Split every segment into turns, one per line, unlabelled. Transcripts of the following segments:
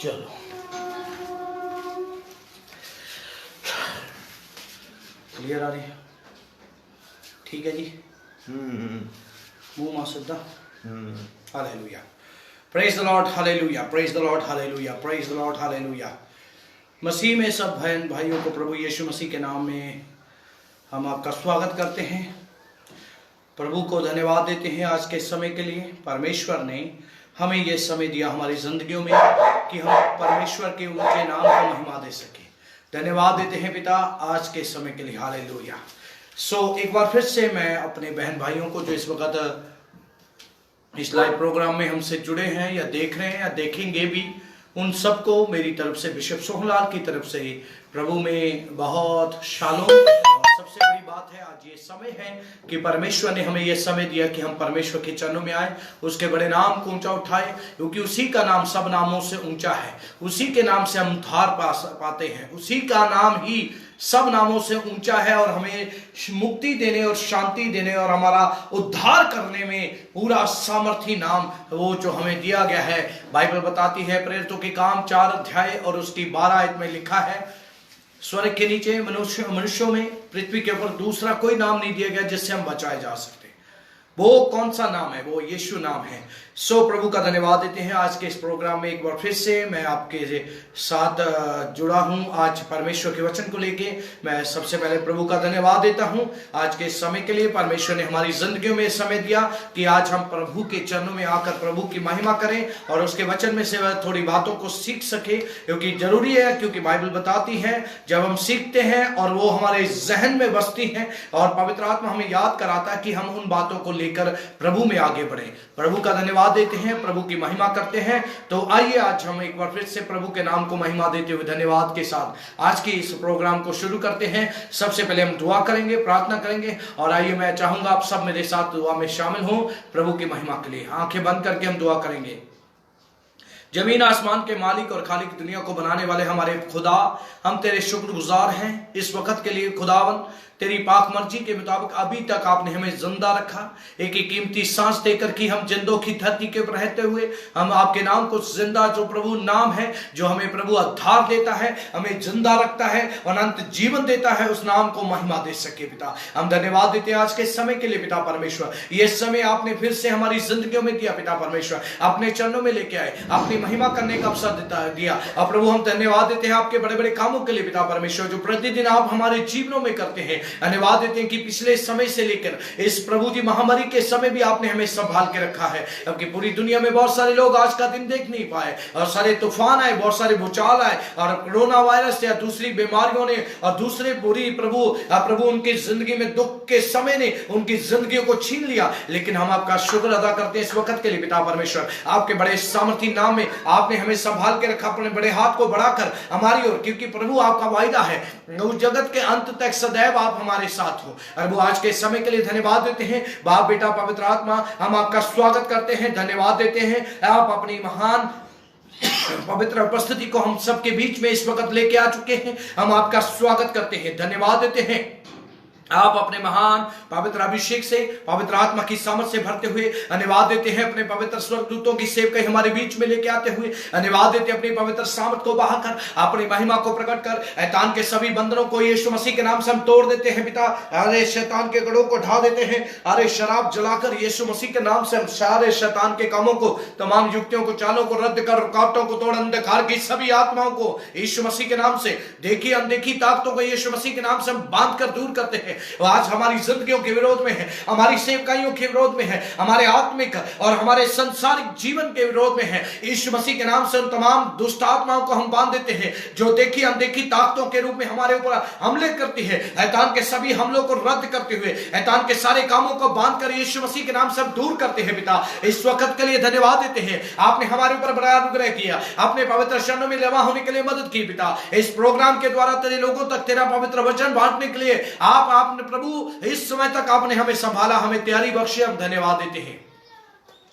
चलो क्लियर आ रही है, ठीक है जी। मुंह मां सीधा। Hallelujah, praise the Lord, hallelujah, praise the Lord, hallelujah, praise the Lord, hallelujah. मसीह में सब बहन भाइयों को प्रभु यीशु मसीह के नाम में हम आपका स्वागत करते हैं। प्रभु को धन्यवाद देते हैं आज के समय के लिए। परमेश्वर ने हमें यह समय दिया हमारी जिंदगियों में कि हम परमेश्वर के ऊंचे नाम को महिमा दे सके। धन्यवाद देते हैं पिता आज के समय के लिए, हालेलुया। एक बार फिर से मैं अपने बहन भाइयों को जो इस वक्त इस लाइव प्रोग्राम में हमसे जुड़े हैं या देख रहे हैं या देखेंगे भी, उन सबको मेरी तरफ से, बिशप सोहनलाल की तरफ से प्रभु में बहुत शालोम। और सबसे बड़ी बात है, आज ये समय है कि परमेश्वर ने हमें ये समय दिया कि हम परमेश्वर के चरणों में आए, उसके बड़े नाम को ऊंचा उठाए, क्योंकि उसी का नाम सब नामों से ऊंचा है। उसी के नाम से हम उद्धार पाते हैं, उसी का नाम ही सब नामों से ऊंचा है और हमें मुक्ति देने और शांति देने और हमारा उद्धार करने में पूरा सामर्थी नाम वो जो हमें दिया गया है। बाइबल बताती है, प्रेरितों के काम 4 अध्याय और उसकी 12 आयत में लिखा है, स्वर्ग के नीचे मनुष्यों में, पृथ्वी के ऊपर दूसरा कोई नाम नहीं दिया गया जिससे हम बचाए जा सकते। वो कौन सा नाम है? वो यीशु नाम है। प्रभु का धन्यवाद देते हैं। आज के इस प्रोग्राम में एक बार फिर से मैं आपके साथ जुड़ा हूं। आज परमेश्वर के वचन को लेके मैं सबसे पहले प्रभु का धन्यवाद देता हूं आज के समय के लिए। परमेश्वर ने हमारी जिंदगियों में समय दिया कि आज हम प्रभु के चरणों में आकर प्रभु की महिमा करें और उसके वचन में से थोड़ी बातों को सीख सके, क्योंकि जरूरी है। क्योंकि बाइबल बताती है, जब हम सीखते हैं और वो हमारे जहन में बसती हैं और पवित्र आत्मा हमें याद कराता है कि हम उन बातों को लेकर प्रभु में आगे बढ़े। प्रभु का धन्यवाद देते हैं, प्रभु की महिमा करते हैं। तो आइए आज हम एक बार फिर से प्रभु के नाम को महिमा देते हुए धन्यवाद के साथ आज की इस प्रोग्राम को शुरू करते हैं। सबसे पहले हम दुआ करेंगे, प्रार्थना करेंगे और आइए मैं चाहूंगा आप सब मेरे साथ दुआ में शामिल हों प्रभु की महिमा के लिए। आंखें बंद करके हम दुआ करेंगे। जमीन आसमान के मालिक और खालिक दुनिया को बनाने वाले हमारे खुदा, हम तेरे शुक्रगुजार हैं इस वक्त के लिए। खुदावन, तेरी पाक मर्जी के मुताबिक अभी तक आपने हमें जिंदा रखा, एक एक कीमती सांस देकर कि हम जिंदों की धरती के ऊपर रहते हुए हम आपके नाम को जिंदा, जो प्रभु नाम है, जो हमें प्रभु उद्धार देता है, हमें जिंदा रखता है और अनंत जीवन देता है, उस नाम को महिमा दे सके। पिता, हम धन्यवाद देते हैं आज के समय के लिए। पिता परमेश्वर, ये समय आपने फिर से हमारी जिंदगियों में दिया। पिता परमेश्वर, अपने चरणों में लेके आए, अपनी महिमा करने का अवसर दिया। और प्रभु हम धन्यवाद देते हैं आपके बड़े बड़े कामों के लिए। पिता परमेश्वर, जो प्रतिदिन आप हमारे जीवनों में करते हैं, धन्यवाद देते हैं कि पिछले समय से लेकर इस प्रभु जी महामारी के समय भी आपने हमें संभाल के रखा है। क्योंकि पूरी दुनिया में बहुत सारे लोग आज का दिन देख नहीं पाए और सारे तूफान आए, बहुत सारे भूचाल आए और कोरोना वायरस या दूसरी बीमारियों ने और दूसरे बुरी प्रभु उनकी जिंदगी में दुख के समय ने उनकी जिंदगियों को छीन लिया। लेकिन हम आपका शुक्र अदा करते हैं इस वक्त के लिए। पिता परमेश्वर, आपके बड़े सामर्थी नाम में आपने हमें संभाल के रखा, अपने बड़े हाथ को बढ़ाकर हमारी ओर, क्योंकि प्रभु आपका वायदा है उस जगत के अंत तक सदैव आप हमारे साथ हो। और वो आज के समय के लिए धन्यवाद देते हैं। बाप बेटा पवित्र आत्मा, हम आपका स्वागत करते हैं, धन्यवाद देते हैं। आप अपनी महान पवित्र उपस्थिति को हम सबके बीच में इस वक्त लेके आ चुके हैं। हम आपका स्वागत करते हैं, धन्यवाद देते हैं। आप अपने महान पवित्र अभिषेक से, पवित्र आत्मा की सामर्थ से भरते हुए धन्यवाद देते हैं। अपने पवित्र स्वर्गदूतों की सेवकाई हमारे बीच में लेके आते हुए धन्यवाद देते हैं। अपनी पवित्र सामर्थ को बहाकर, अपनी महिमा को प्रकट कर, शैतान के सभी बंधनों को यीशु मसीह के नाम से हम तोड़ देते हैं। पिता, अरे शैतान के गढ़ों को ढा देते हैं। अरे शराब जलाकर यीशु मसीह के नाम से हम सारे शैतान के कामों को, तमाम युक्तियों को, चालों को रद्द कर, रुकावटों को तोड़, अंधकार की सभी आत्माओं को यीशु मसीह के नाम से, देखी अनदेखी ताकतों को यीशु मसीह के नाम से हम बांध कर दूर करते हैं। आज हमारी जिंदगियों के विरोध में है, हमारी सेवकाइयों के विरोध में है, हमारे आत्मिक और हमारे संसारिक जीवन के विरोध में है। यीशु मसीह के नाम से उन तमाम दुष्ट आत्माओं को हम बांध देते हैं जो देखी अनदेखी ताकतों के रूप में हमारे ऊपर हमले करती है। शैतान के सभी हमलों को रद्द करते हुए, शैतान के सारे कामों को बांधकर यीशु मसीह के नाम से हम दूर करते हैं। पिता, इस वक्त के लिए धन्यवाद देते हैं। आपने हमारे ऊपर बड़ा अनुग्रह किया, अपने पवित्र शरणों में जमा होने के लिए मदद की। पिता, इस प्रोग्राम के द्वारा तेरे लोगों तक तेरा पवित्र वचन बांटने के लिए आपने प्रभु इस समय तक आपने हमें संभाला, हमें तैयारी बख्शी। हम धन्यवाद देते हैं।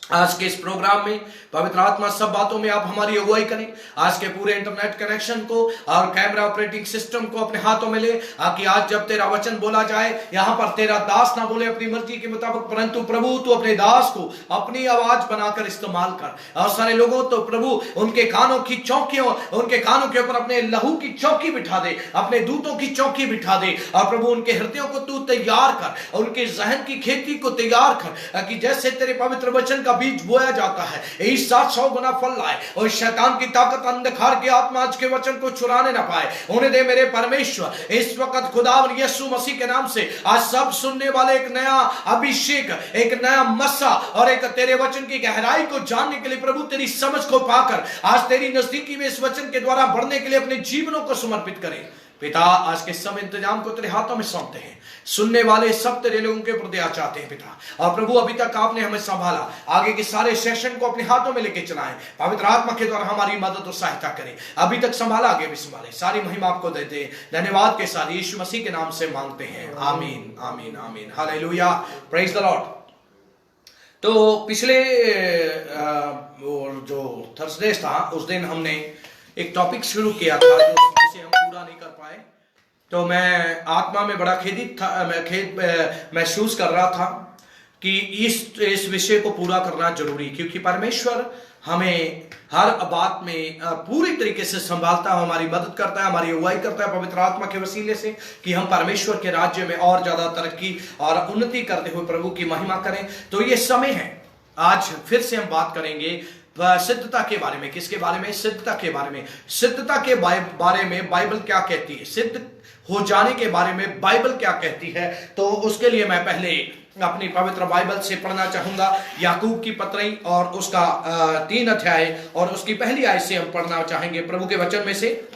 आज के इस प्रोग्राम में पवित्र आत्मा सब बातों में आप हमारी अगुवाई करें। आज के पूरे इंटरनेट कनेक्शन को और कैमरा ऑपरेटिंग सिस्टम को अपने हाथों में ले, ताकि आज जब तेरा वचन बोला जाए, यहां पर तेरा दास ना बोले अपनी मर्जी के मुताबिक, परंतु प्रभु तू अपने दास को अपनी आवाज बनाकर इस्तेमाल कर। और सारे लोगों तो प्रभु उनके कानों की चौकियों, उनके कानों के ऊपर अपने लहू की चौकी बिठा दे, अपने दूतों की चौकी बिठा दे। और प्रभु उनके हृदयों को तू तैयार कर, उनके जहन की खेती को तैयार कर, कि जैसे तेरे पवित्र वचन का बीज बोया जाता है, यही 700 गुना फल लाए, और शैतान की ताकत, अंधकार की आत्मा आज के वचन को चुराने ना पाए। उन्हें दे मेरे परमेश्वर। इस वक्त खुदावन यीशु मसीह के नाम से आज सब सुनने वाले एक नया अभिषेक, एक नया मस्सा और एक तेरे वचन की गहराई को जानने के लिए प्रभु तेरी समझ को पाकर आज तेरी नजदीकी में इस वचन के द्वारा बढ़ने के लिए अपने जीवनों को समर्पित करें। पिता, आज के समय इंतजाम को तेरे हाथों में सौंपते हैं। सुनने वाले सब तेरे लोगों के प्रति आ चाहते हैं पिता। और प्रभु अभी तक आपने हमें संभाला, आगे के सारे सेशन को अपने हाथों में लेके चलाएं। पवित्र आत्मा के द्वारा हमारी मदद और सहायता करें। अभी तक संभाला, आगे भी संभाले। सारी महिमा आपको देते हैं। धन्यवाद के साथ यीशु मसीह के नाम से मांगते हैं, आमीन आमीन आमीन। Hallelujah, praise the Lord. तो पिछले जो थर्सडे था उस दिन हमने एक टॉपिक शुरू किया था जिसे हम पूरा नहीं कर पाए। तो मैं आत्मा में बड़ा खेदित था, मैं खेद महसूस कर रहा था कि इस विषय को पूरा करना जरूरी, क्योंकि परमेश्वर हमें हर बात में पूरी तरीके से संभालता है, हमारी मदद करता है, हमारी अगुवाई करता है पवित्र आत्मा के वसीले से, कि हम परमेश्वर के राज्य में और ज्यादा तरक्की और उन्नति करते हुए प्रभु की महिमा करें। तो ये समय है, आज फिर से हम बात करेंगे सिद्धता के बारे में। किसके बारे में? सिद्धता के बारे में। सिद्धता के बारे में बाइबल क्या कहती है, सिद्ध हो जाने के बारे में बाइबल क्या कहती है। तो उसके लिए मैं पहले अपनी पवित्र बाइबल से पढ़ना चाहूंगा याकूब की पत्री और उसका 3 अध्याय और उसकी पहली आयत से हम पढ़ना चाहेंगे प्रभु के वचन में से।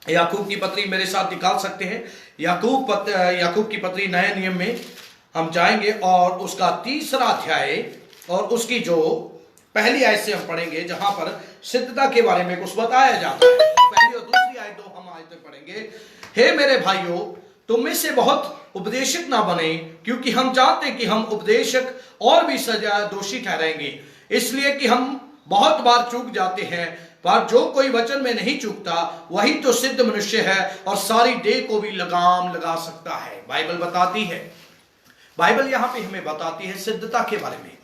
याकूब की पत्री मेरे साथ निकाल सकते हैं। याकूब की पत्री नए नियम में हम जाएंगे और उसका 3रा अध्याय और उसकी जो पहली आयत से हम पढ़ेंगे, जहां पर सिद्धता के बारे में कुछ बताया जाता है। पहली और दूसरी आयत दो हम आयतें पढ़ेंगे। हे मेरे भाइयों, तुम में से बहुत उपदेशक ना बने, क्योंकि हम जानते हैं कि हम उपदेशक और भी सजा दोषी ठहरेंगे, इसलिए कि हम बहुत बार चूक जाते हैं। पर जो कोई वचन में नहीं चूकता वही तो सिद्ध मनुष्य है और सारी देह को भी लगाम लगा सकता है। बाइबल बताती है, बाइबल यहां पे हमें बताती है सिद्धता के बारे में,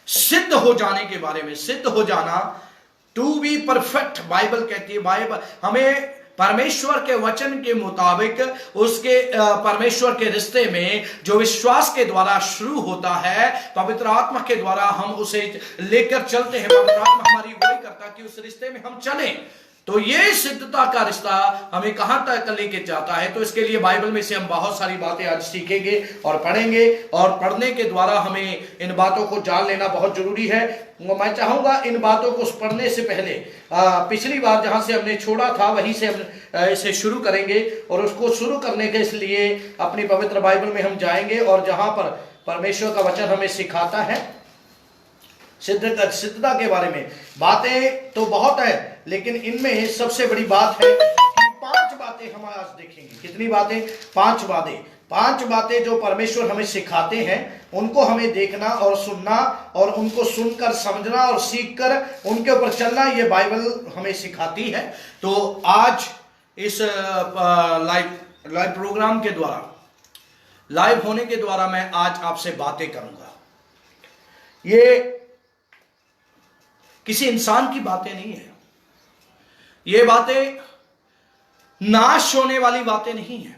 सिद्ध हो जाने के बारे में। सिद्ध हो जाना, टू बी परफेक्ट, बाइबल कहती है। बाइबल हमें परमेश्वर के वचन के मुताबिक उसके परमेश्वर के रिश्ते में जो विश्वास के द्वारा शुरू होता है, पवित्र आत्मा के द्वारा हम उसे लेकर चलते हैं। पवित्र आत्मा हमारी अगुवाई करता है कि उस रिश्ते में हम चलें। तो ये सिद्धता का रिश्ता हमें कहां तक लेके जाता है, तो इसके लिए बाइबल में से हम बहुत सारी बातें आज सीखेंगे और पढ़ेंगे, और पढ़ने के द्वारा हमें इन बातों को जान लेना बहुत जरूरी है। मैं चाहूंगा इन बातों को पढ़ने से पहले पिछली बार जहां से हमने छोड़ा था वहीं से हम इसे शुरू करेंगे, और उसको शुरू करने के इसलिए अपनी पवित्र बाइबल में हम जाएंगे और जहां पर परमेश्वर का वचन हमें सिखाता है सिद्धता के बारे में। बातें तो बहुत है, लेकिन इनमें सबसे बड़ी बात है कि 5 बातें हम आज देखेंगे। कितनी बातें? 5 बातें। 5 बातें जो परमेश्वर हमें सिखाते हैं, उनको हमें देखना और सुनना, और उनको सुनकर समझना और सीखकर उनके ऊपर चलना, ये बाइबल हमें सिखाती है। तो आज इस लाइव प्रोग्राम के द्वारा, लाइव होने के द्वारा मैं आज आपसे बातें करूंगा। ये किसी इंसान की बातें नहीं है, ये बातें नाश होने वाली बातें नहीं है,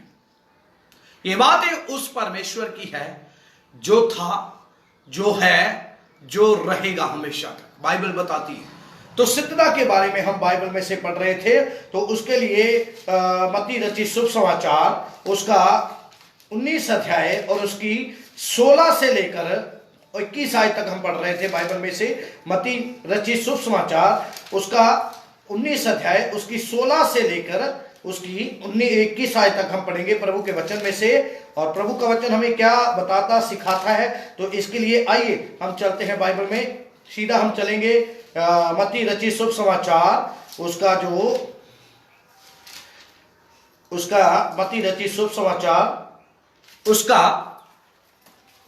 ये बातें उस परमेश्वर की है जो था, जो है, जो रहेगा हमेशा तक। बाइबल बताती है। तो सिद्धता के बारे में हम बाइबल में से पढ़ रहे थे, तो उसके लिए मत्ती रचित शुभ समाचार उसका 19 अध्याय और उसकी 16 से लेकर 21 आयत तक हम पढ़ रहे थे बाइबल में से। मत्ती रचित शुभ समाचार उसका 19 अध्याय उसकी 16 से लेकर उसकी 21 आयत तक हम पढ़ेंगे प्रभु के वचन में से। और प्रभु का वचन हमें क्या बताता सिखाता है, तो इसके लिए आइए हम चलते हैं बाइबल में। सीधा हम चलेंगे मत्ती रचित शुभ समाचार उसका मत्ती रचित शुभ समाचार उसका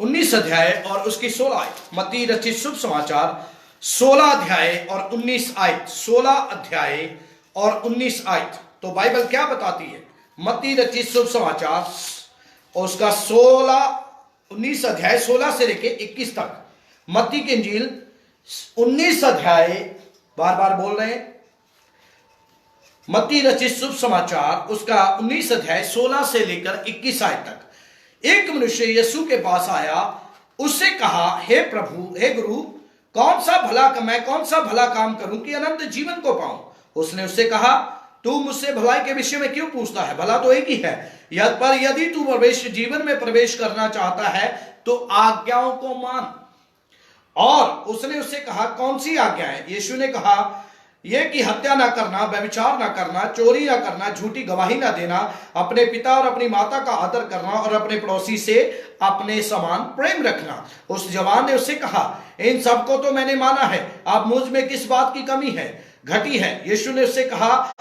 19 अध्याय और उसकी 16 आयत। मत्ती रचित शुभ समाचार 16 अध्याय और 19 आयत। 16 अध्याय और 19 आयत। तो बाइबल क्या बताती है? मत्ती रचित शुभ समाचार और उसका 19 अध्याय 16 से लेके 21 तक। मत्ती की इंजील 19 अध्याय, बार बार बोल रहे हैं, मत्ती रचित शुभ समाचार उसका 19 अध्याय 16 से लेकर 21 आयत तक। एक मनुष्य यीशु के पास आया, उससे कहा, हे प्रभु, हे गुरु, मैं कौन सा भला काम करूं कि अनंत जीवन को पाऊं? उसने उससे कहा, तू मुझसे भलाई के विषय में क्यों पूछता है? भला तो एक ही है, पर यदि तू जीवन में प्रवेश करना चाहता है तो आज्ञाओं को मान। और उसने उससे कहा, कौन सी आज्ञा है? यीशु ने कहा, यह कि हत्या ना करना, व्यभिचार ना करना, चोरी ना करना, झूठी गवाही ना देना, अपने पिता और अपनी माता का आदर करना और अपने पड़ोसी से अपने समान प्रेम रखना। उस जवान ने उससे कहा, इन सबको तो मैंने माना है, अब मुझ में किस बात की कमी है, घटी है? यीशु ने उससे कहा,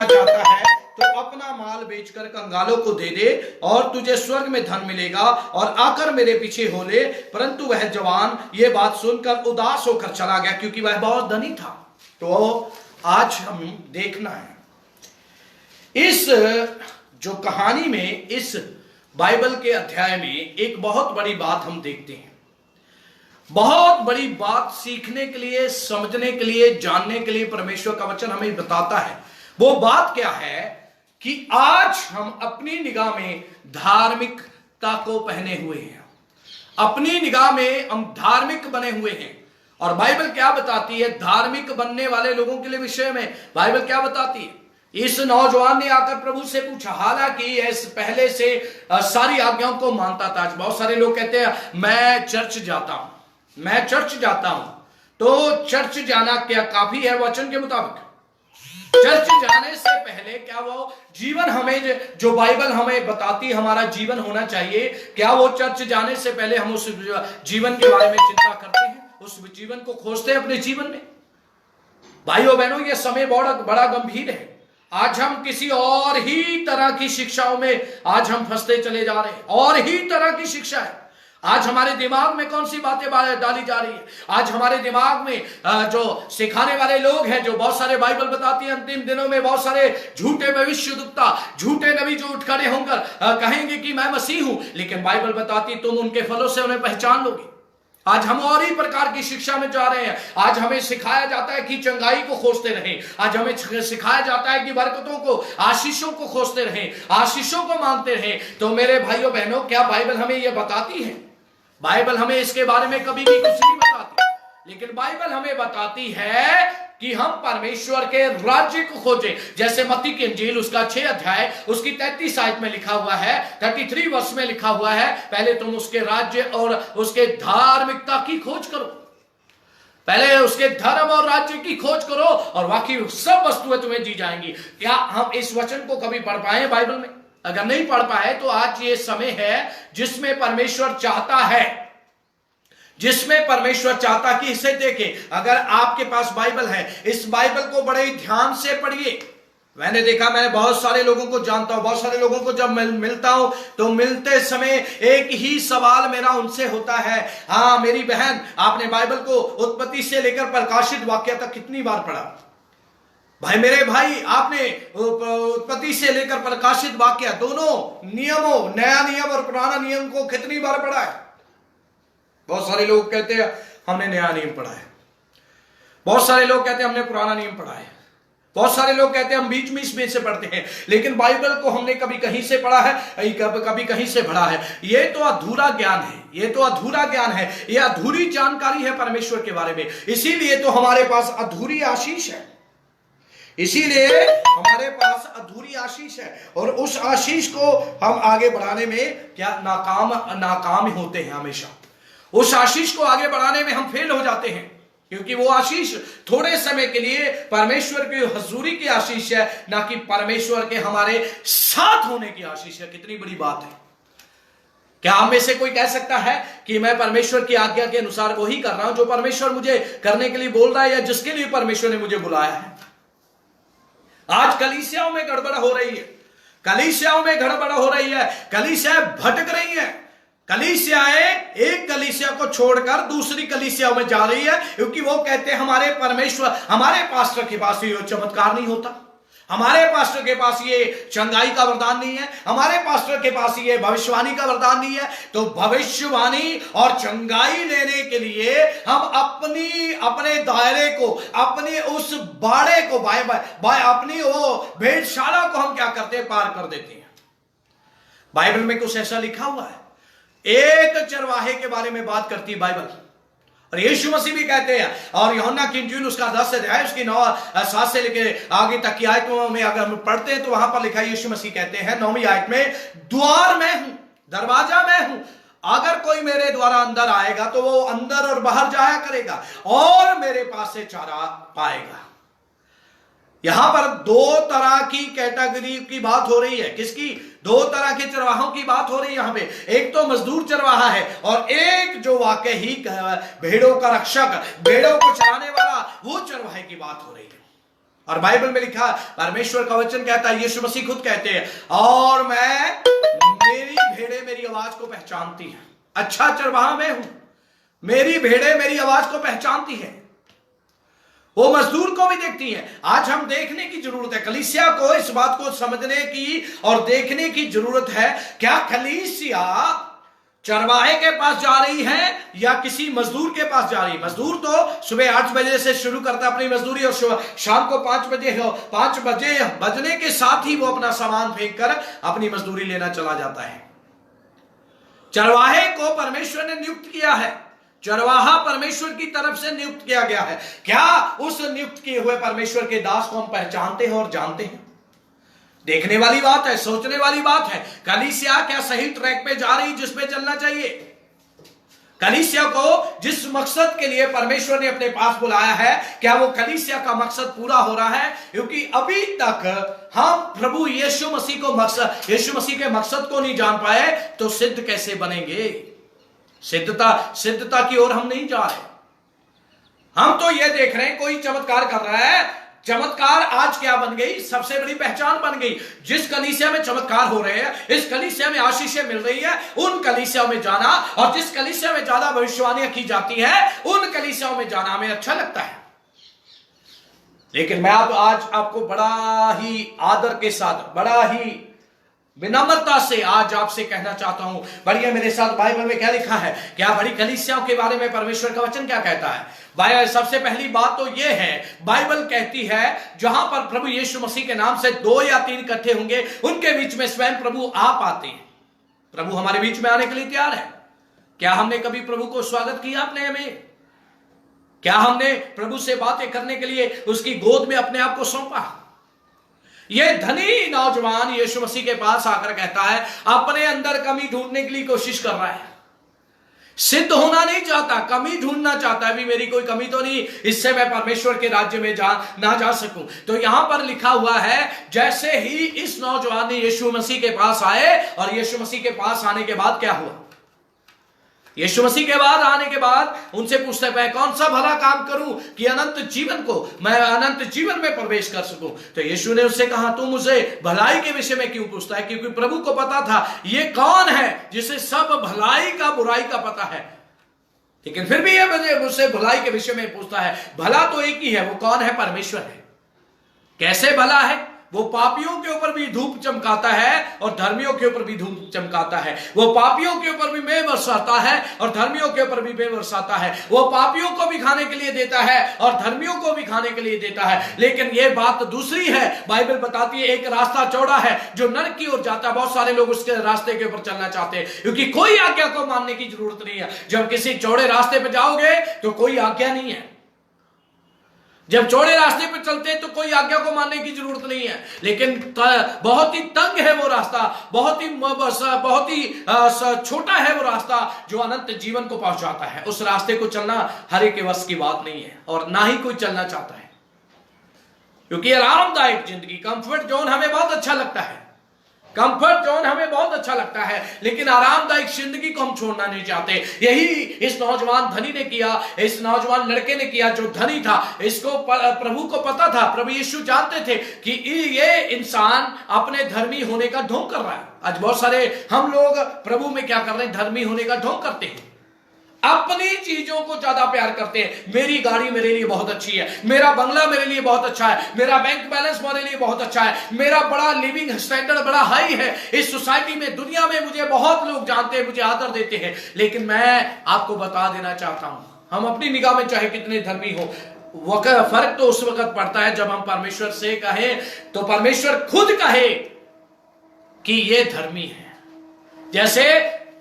चाहता है तो अपना माल बेचकर कंगालों को दे दे और तुझे स्वर्ग में धन मिलेगा, और आकर मेरे पीछे हो ले। परंतु वह जवान ये बात सुनकर उदास होकर चला गया, क्योंकि वह बहुत धनी था। तो आज हम देखना है इस जो कहानी में, इस बाइबल के अध्याय में एक बहुत बड़ी बात हम देखते हैं। बहुत बड़ी बात सीखने के लिए, समझने के लिए, जानने के लिए परमेश्वर का वचन हमें बताता है। वो बात क्या है कि आज हम अपनी निगाह में धार्मिकता को पहने हुए हैं, अपनी निगाह में हम धार्मिक बने हुए हैं। और बाइबल क्या बताती है धार्मिक बनने वाले लोगों के लिए विषय में? बाइबल क्या बताती है? इस नौजवान ने आकर प्रभु से पूछा, हालांकि पहले से सारी आज्ञाओं को मानता था। बहुत सारे लोग कहते हैं मैं चर्च जाता हूं, मैं चर्च जाता हूं। तो चर्च जाना क्या काफी है वचन के मुताबिक? चर्च जाने से पहले क्या वो जीवन, हमें जो बाइबल हमें बताती हमारा जीवन होना चाहिए, क्या वो चर्च जाने से पहले हम उस जीवन के बारे में चिंता करते हैं, उस जीवन को खोजते हैं अपने जीवन में? भाइयों बहनों, ये समय बड़ा गंभीर है। आज हम किसी और ही तरह की शिक्षाओं में आज हम फंसते चले जा रहे हैं। और ही तरह की शिक्षा है। आज हमारे दिमाग में कौन सी बातें डाली जा रही है? आज हमारे दिमाग में जो सिखाने वाले लोग हैं, जो बहुत सारे बाइबल बताती है अंतिम दिनों में बहुत सारे झूठे भविष्यद्वक्ता, झूठे नबी जो उठ खड़े होकर कहेंगे कि मैं मसीह हूं, लेकिन बाइबल बताती तुम उनके फलों से उन्हें पहचान लोगे। आज हम और ही प्रकार की शिक्षा में जा रहे हैं। आज हमें सिखाया जाता है कि चंगाई को खोजते रहें। आज हमें सिखाया जाता है कि बरकतों को, आशीषों को खोजते रहें, आशीषों को मांगते रहें। तो मेरे भाइयों बहनों, क्या बाइबल हमें यह बताती है? बाइबल हमें इसके बारे में कभी भी कुछ नहीं बताती, लेकिन बाइबल हमें बताती है कि हम परमेश्वर के राज्य को खोजें। जैसे मत्ती की इंजील उसका 6 अध्याय उसकी 33 आयत में लिखा हुआ है, 33 वर्ष में लिखा हुआ है, पहले तुम उसके राज्य और उसके धार्मिकता की खोज करो। पहले उसके धर्म और राज्य की खोज करो और बाकी सब वस्तुएं तुम्हें दी जाएंगी। क्या हम इस वचन को कभी पढ़ पाए बाइबल में? अगर नहीं पढ़ पाए तो आज ये समय है जिसमें परमेश्वर चाहता है, जिसमें परमेश्वर चाहता कि इसे देखें। अगर आपके पास बाइबल है, इस बाइबल को बड़े ध्यान से पढ़िए। मैंने देखा, मैं बहुत सारे लोगों को जानता हूं, बहुत सारे लोगों को जब मिलता हूं तो मिलते समय एक ही सवाल मेरा उनसे होता है, हाँ मेरी बहन, आपने बाइबल को उत्पत्ति से लेकर प्रकाशित वाक्य तक कितनी बार पढ़ा? भाई मेरे भाई, आपने उत्पत्ति से लेकर प्रकाशित वाक्य दोनों नियमों, नया नियम और पुराना नियम को कितनी बार पढ़ा है? बहुत सारे लोग कहते हैं हमने नया नियम पढ़ा है, बहुत सारे लोग कहते हैं हमने पुराना नियम पढ़ा है, बहुत सारे लोग कहते हैं हम बीच में से पढ़ते हैं, लेकिन बाइबल को हमने कभी कहीं से पढ़ा है, कभी कहीं से पढ़ा है। ये तो अधूरा ज्ञान है, ये तो अधूरा ज्ञान है, ये अधूरी जानकारी है परमेश्वर के बारे में। इसीलिए तो हमारे पास अधूरी आशीष है, इसीलिए हमारे पास अधूरी आशीष है। और उस आशीष को हम आगे बढ़ाने में क्या नाकाम होते हैं हमेशा। उस आशीष को आगे बढ़ाने में हम फेल हो जाते हैं, क्योंकि वो आशीष थोड़े समय के लिए परमेश्वर की हजूरी की आशीष है, ना कि परमेश्वर के हमारे साथ होने की आशीष है। कितनी बड़ी बात है। क्या हम में से कोई कह सकता है कि मैं परमेश्वर की आज्ञा के अनुसार वही कर रहा हूं जो परमेश्वर मुझे करने के लिए बोल रहा है, या जिसके लिए परमेश्वर ने मुझे बुलाया है? आज कलीसियाओं में गड़बड़ हो रही है, कलीसियाओं में गड़बड़ हो रही है, कलीसियाएं भटक रही हैं। कलीसियाएं एक कलीसिया को छोड़कर दूसरी कलीसिया में जा रही है, क्योंकि वो कहते हैं हमारे परमेश्वर, हमारे पास्टर के पास ये चमत्कार नहीं होता, हमारे पास्टर के पास ये चंगाई का वरदान नहीं है, हमारे पास्टर के पास ये भविष्यवाणी का वरदान नहीं है। तो भविष्यवाणी और चंगाई लेने के लिए हम अपने दायरे को, अपने उस बाड़े को, अपनी वो भेड़शाला को हम क्या करते हैं, पार कर देते हैं। बाइबल में कुछ ऐसा लिखा हुआ है, एक चरवाहे के बारे में बात करती है बाइबल, और यीशु मसीह भी कहते हैं, और यूहन्ना की इंजील उसका 10 अध्याय उसकी 9-7 से लेके आगे तक की आयतों में अगर हम पढ़ते हैं तो वहां पर लिखा है, यीशु मसीह कहते हैं 9वीं आयत में, द्वार में हूं, दरवाजा में हूं, अगर कोई मेरे द्वारा अंदर आएगा तो वो अंदर और बाहर जाया करेगा और मेरे पास से चारा पाएगा। यहां पर दो तरह की कैटेगरी की बात हो रही है। किसकी? दो तरह के चरवाहों की बात हो रही है यहां पे। एक तो मजदूर चरवाहा है और एक जो वाकई ही भेड़ों का रक्षक, भेड़ों को चराने वाला, वो चरवाहे की बात हो रही है। और बाइबल में लिखा, परमेश्वर का वचन कहता है, यीशु मसीह खुद कहते हैं, और मेरी भेड़ें मेरी आवाज को पहचानती हैं। अच्छा चरवाहा मैं हूं, मेरी भेड़ें मेरी आवाज को पहचानती हैं, वो मजदूर को भी देखती है। आज हम देखने की जरूरत है, कलीसिया को इस बात को समझने की और देखने की जरूरत है, क्या कलीसिया चरवाहे के पास जा रही है या किसी मजदूर के पास जा रही है। मजदूर तो सुबह 8 बजे से शुरू करता है अपनी मजदूरी और शाम को 5 बजे बजने के साथ ही वो अपना सामान फेंक कर अपनी मजदूरी लेना चला जाता है। चरवाहे को परमेश्वर ने नियुक्त किया है, चरवाहा परमेश्वर की तरफ से नियुक्त किया गया है। क्या उस नियुक्त किए हुए परमेश्वर के दास को हम पहचानते हैं और जानते हैं? देखने वाली बात है, सोचने वाली बात है। कलीसिया क्या सही ट्रैक पे जा रही जिस पे चलना चाहिए? कलीसिया को जिस मकसद के लिए परमेश्वर ने अपने पास बुलाया है, क्या वो कलीसिया का मकसद पूरा हो रहा है? क्योंकि अभी तक हम प्रभु यीशु मसीह के मकसद को नहीं जान पाए, तो सिद्ध कैसे बनेंगे? सिद्धता की ओर हम नहीं जा रहे। हम तो ये देख रहे हैं कोई चमत्कार कर रहा है। चमत्कार आज क्या बन गई? सबसे बड़ी पहचान बन गई। जिस कलीसिया में चमत्कार हो रहे हैं, इस कलीसिया में आशीषें मिल रही है, उन कलीसियाओं में जाना, और जिस कलीसिया में ज्यादा भविष्यवाणियां की जाती है, उन कलीसियाओं में जाना हमें अच्छा लगता है। लेकिन मैं आज आपको बड़ा ही आदर के साथ, बड़ा ही विनम्रता से आज आपसे कहना चाहता हूं, बढ़िया मेरे साथ बाइबल में क्या लिखा है, क्या बड़ी कलीसियाओं के बारे में परमेश्वर का वचन क्या कहता है। सबसे पहली बात तो यह है, बाइबल कहती है जहां पर प्रभु यीशु मसीह के नाम से 2 या 3 इकट्ठे होंगे, उनके बीच में स्वयं प्रभु आप आते हैं। प्रभु हमारे बीच में आने के लिए तैयार है। क्या हमने कभी प्रभु को स्वागत किया अपने हमें? क्या हमने प्रभु से बातें करने के लिए उसकी गोद में अपने आप को सौंपा? यह धनी नौजवान यीशु मसीह के पास आकर कहता है, अपने अंदर कमी ढूंढने के लिए कोशिश कर रहा है, सिद्ध होना नहीं चाहता, कमी ढूंढना चाहता है, भी मेरी कोई कमी तो नहीं, इससे मैं परमेश्वर के राज्य में ना जा सकूं। तो यहां पर लिखा हुआ है, जैसे ही इस नौजवान ने यीशु मसीह के पास आए, और यीशु मसीह के पास आने के बाद क्या हुआ? यीशु मसीह के बाद आने के बाद उनसे पूछते मैं कौन सा भला काम करूं कि मैं अनंत जीवन में प्रवेश कर सकूं। तो यीशु ने उससे कहा, तू मुझे भलाई के विषय में क्यों पूछता है? क्योंकि प्रभु को पता था ये कौन है जिसे सब भलाई का बुराई का पता है, लेकिन फिर भी ये मुझसे भलाई के विषय में पूछता है। भला तो एक ही है, वो कौन है? परमेश्वर है। कैसे भला है? वो पापियों के ऊपर भी धूप चमकाता है और धर्मियों के ऊपर भी धूप चमकाता है। वो पापियों के ऊपर भी मेघ बरसाता है और धर्मियों के ऊपर भी मेघ बरसाता है। वो पापियों को भी खाने के लिए देता है और धर्मियों को भी खाने के लिए देता है। लेकिन ये बात दूसरी है। बाइबल बताती है एक रास्ता चौड़ा है जो नरक की ओर जाता है। बहुत सारे लोग उसके रास्ते के ऊपर चलना चाहते हैं, क्योंकि कोई आज्ञा को मानने की जरूरत नहीं है। जब किसी चौड़े रास्ते पर जाओगे तो कोई आज्ञा नहीं है। जब चौड़े रास्ते पर चलते हैं तो कोई आज्ञा को मानने की जरूरत नहीं है। लेकिन बहुत ही तंग है वो रास्ता, बहुत ही छोटा है वो रास्ता जो अनंत जीवन को पहुंचाता है। उस रास्ते को चलना हर एक के वश की बात नहीं है और ना ही कोई चलना चाहता है, क्योंकि आरामदायक जिंदगी, कंफर्ट जोन हमें बहुत अच्छा लगता है। कंफर्ट जोन हमें बहुत अच्छा लगता है, लेकिन आरामदायक जिंदगी को हम छोड़ना नहीं चाहते। यही इस नौजवान धनी ने किया, इस नौजवान लड़के ने किया जो धनी था। इसको प्रभु को पता था, प्रभु यीशु जानते थे कि ये इंसान अपने धर्मी होने का ढोंग कर रहा है। आज बहुत सारे हम लोग प्रभु में क्या कर रहे हैं, धर्मी होने का ढोंग करते हैं, अपनी चीजों को ज्यादा प्यार करते हैं। मेरी गाड़ी मेरे लिए बहुत अच्छी है, मेरा बंगला मेरे लिए बहुत अच्छा है, मेरा बैंक बैलेंस मेरे लिए बहुत अच्छा है, मेरा बड़ा लिविंग स्टैंडर्ड बड़ा हाई है, इस सोसाइटी में दुनिया में मुझे बहुत लोग जानते हैं, मुझे आदर देते हैं। लेकिन मैं आपको बता देना चाहता हूं, हम अपनी निगाह में चाहे कितने धर्मी हो, फर्क तो उस वक्त पड़ता है जब हम परमेश्वर से कहें, तो परमेश्वर खुद कहे कि ये धर्मी है। जैसे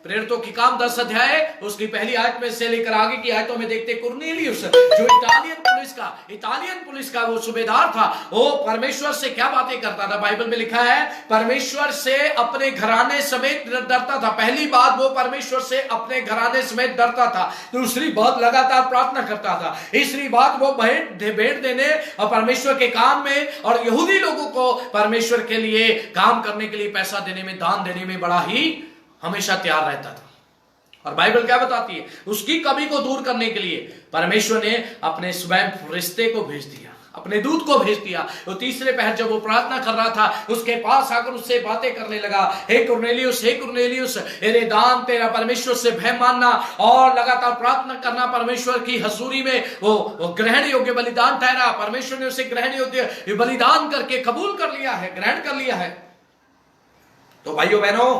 प्रेरितों की काम 10 अध्याय उसकी पहली आयत में से लेकर आगे की आयतों में देखते कुरनेलियुस जो इटालियन पुलिस का वो सूबेदार था, वो परमेश्वर से क्या बातें करता था। बाइबल में लिखा है परमेश्वर से अपने घराने समेत डरता था। पहली बात वो परमेश्वर से अपने घराने समेत डरता था, दूसरी बात लगातार प्रार्थना करता था, तीसरी बात वो भेंट देने और परमेश्वर के काम में और यहूदी लोगों को परमेश्वर के लिए काम करने के लिए पैसा देने में, दान देने में बड़ा ही हमेशा तैयार रहता था। और बाइबल क्या बताती है, उसकी कमी को दूर करने के लिए परमेश्वर ने अपने स्वयं फरिश्ते को भेज दिया, अपने दूत को भेज दिया। तो तीसरे पहर जब वो प्रार्थना कर रहा था, उसके पास आकर उससे बातें करने लगा, हे कुरनेलियुस, तेरे दान, तेरा परमेश्वर से भय मानना और लगातार प्रार्थना करना परमेश्वर की हजूरी में वो ग्रहण योग्य बलिदान ठहरा। परमेश्वर ने उसे ग्रहण योग्य बलिदान करके कबूल कर लिया है, ग्रहण कर लिया है। तो भाइयों बहनों,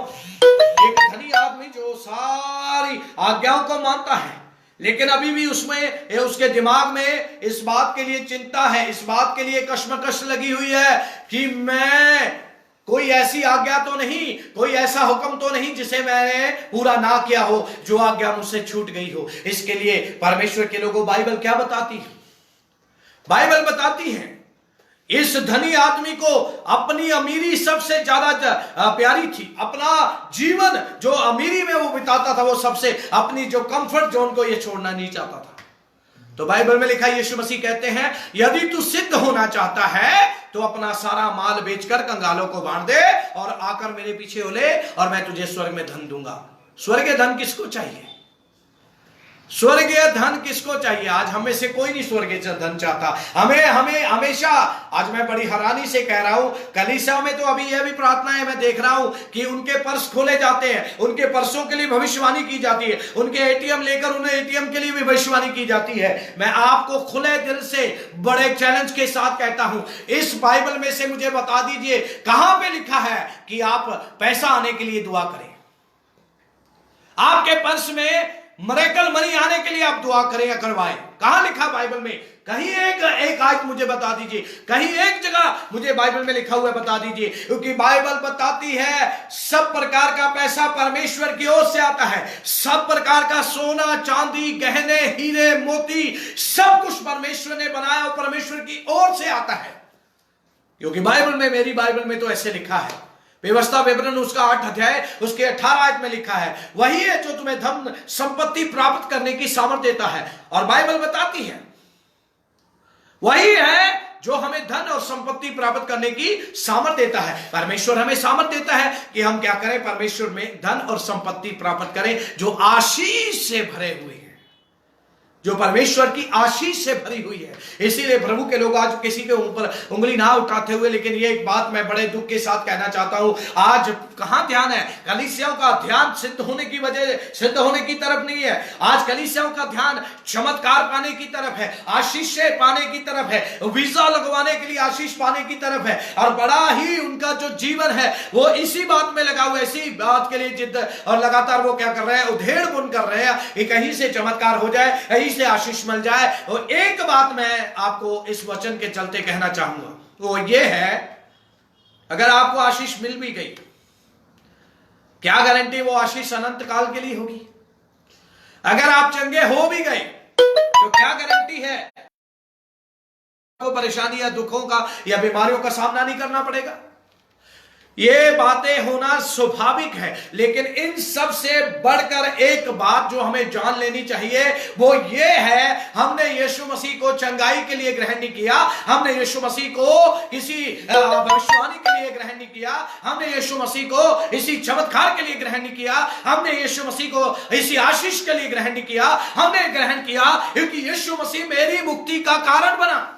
एक धनी आदमी जो सारी आज्ञाओं को मानता है, लेकिन अभी भी उसमें उसके दिमाग में इस बात के लिए चिंता है, इस बात के लिए कश्मकश लगी हुई है कि मैं कोई ऐसी आज्ञा तो नहीं, कोई ऐसा हुक्म तो नहीं जिसे मैंने पूरा ना किया हो, जो आज्ञा मुझसे छूट गई हो। इसके लिए परमेश्वर के लोगों, बाइबल क्या बताती है? बाइबल बताती है इस धनी आदमी को अपनी अमीरी सबसे ज्यादा प्यारी थी। अपना जीवन जो अमीरी में वो बिताता था, वो सबसे अपनी जो कंफर्ट जोन को ये छोड़ना नहीं चाहता था। तो बाइबल में लिखा, यीशु मसीह कहते हैं यदि तू सिद्ध होना चाहता है तो अपना सारा माल बेचकर कंगालों को बांट दे और आकर मेरे पीछे हो ले और मैं तुझे स्वर्ग में धन दूंगा। स्वर्गीय धन किसको चाहिए? स्वर्गीय धन किसको चाहिए? आज हमें से कोई नहीं स्वर्गीय धन चाहता। हमें हमेशा, आज मैं बड़ी हैरानी से कह रहा हूं, कलीसिया में तो अभी यह भी प्रार्थना है, मैं देख रहा हूं कि उनके पर्स खोले जाते हैं, उनके पर्सों के लिए भविष्यवाणी की जाती है, उनके एटीएम लेकर उन्हें एटीएम के लिए भी भविष्यवाणी की जाती है। मैं आपको खुले दिल से बड़े चैलेंज के साथ कहता हूं, इस बाइबल में से मुझे बता दीजिए कहां पे लिखा है कि आप पैसा आने के लिए दुआ करें, आपके पर्स में मिरेकल मनी आने के लिए आप दुआ करें या करवाएं। कहां लिखा बाइबल में? कहीं एक आयत मुझे बता दीजिए, कहीं एक जगह मुझे बाइबल में लिखा हुआ बता दीजिए। क्योंकि बाइबल बताती है सब प्रकार का पैसा परमेश्वर की ओर से आता है, सब प्रकार का सोना चांदी गहने हीरे मोती सब कुछ परमेश्वर ने बनाया और परमेश्वर की ओर से आता है। क्योंकि बाइबल में, मेरी बाइबल में तो ऐसे लिखा है, व्यवस्था विवरण उसका 8 अध्याय उसके 18 आयत में लिखा है, वही है जो तुम्हें धन संपत्ति प्राप्त करने की सामर्थ्य देता है। और बाइबल बताती है वही है जो हमें धन और संपत्ति प्राप्त करने की सामर्थ्य देता है। परमेश्वर हमें सामर्थ्य देता है कि हम क्या करें, परमेश्वर में धन और संपत्ति प्राप्त करें जो आशीष से भरे हुए हैं, जो परमेश्वर की आशीष से भरी हुई है। इसीलिए प्रभु के लोग आज किसी के ऊपर उंगली ना उठाते हुए, लेकिन ये एक बात मैं बड़े दुख के साथ कहना चाहता हूं, आज कहां ध्यान है? कलीसियाओं का ध्यान सिद्ध होने की वजह, सिद्ध होने की तरफ नहीं है। आज कलीसियाओं का ध्यान चमत्कार पाने की तरफ है, आशीष पाने की तरफ है, वीजा लगवाने के लिए आशीष पाने की तरफ है। और बड़ा ही उनका जो जीवन है वो इसी बात में लगा हुआ है, इसी बात के लिए जिद, और लगातार वो क्या कर रहे हैं, उधेड़ बुन कर रहे हैं कि कहीं से चमत्कार हो जाए, कहीं से आशीष मिल जाए। और एक बात मैं आपको इस वचन के चलते कहना चाहूंगा, वो ये है, अगर आपको आशीष मिल भी गई, क्या गारंटी वो आशीष अनंत काल के लिए होगी? अगर आप चंगे हो भी गए तो क्या गारंटी है आपको परेशानी या दुखों का या बीमारियों का सामना नहीं करना पड़ेगा? ये बातें होना स्वाभाविक है, लेकिन इन सब से बढ़कर एक बात जो हमें जान लेनी चाहिए वो ये है, हमने यीशु मसीह को चंगाई के लिए ग्रहण नहीं किया, हमने यीशु मसीह को किसी भविष्यवाणी के लिए ग्रहण नहीं किया, हमने यीशु मसीह को इसी चमत्कार के लिए ग्रहण नहीं किया, हमने यीशु मसीह को इसी आशीष के लिए ग्रहण नहीं किया, हमने ग्रहण किया क्योंकि यीशु मसीह मेरी मुक्ति का कारण बना,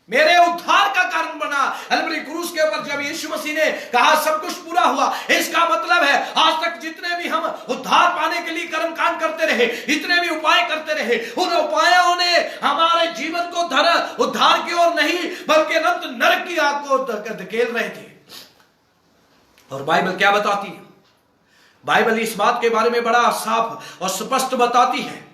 मेरे उद्धार का कारण बना। कलवरी क्रूस के ऊपर जब यीशु मसीह ने कहा सब कुछ पूरा हुआ, इसका मतलब है आज तक जितने भी हम उद्धार पाने के लिए कर्मकांड करते रहे, इतने भी उपाय करते रहे, उन उपायों ने हमारे जीवन को उद्धार की ओर नहीं बल्कि अनंत नरक की आग को धकेल रहे थे। और बाइबल क्या बताती है? बाइबल इस बात के बारे में बड़ा साफ और स्पष्ट बताती है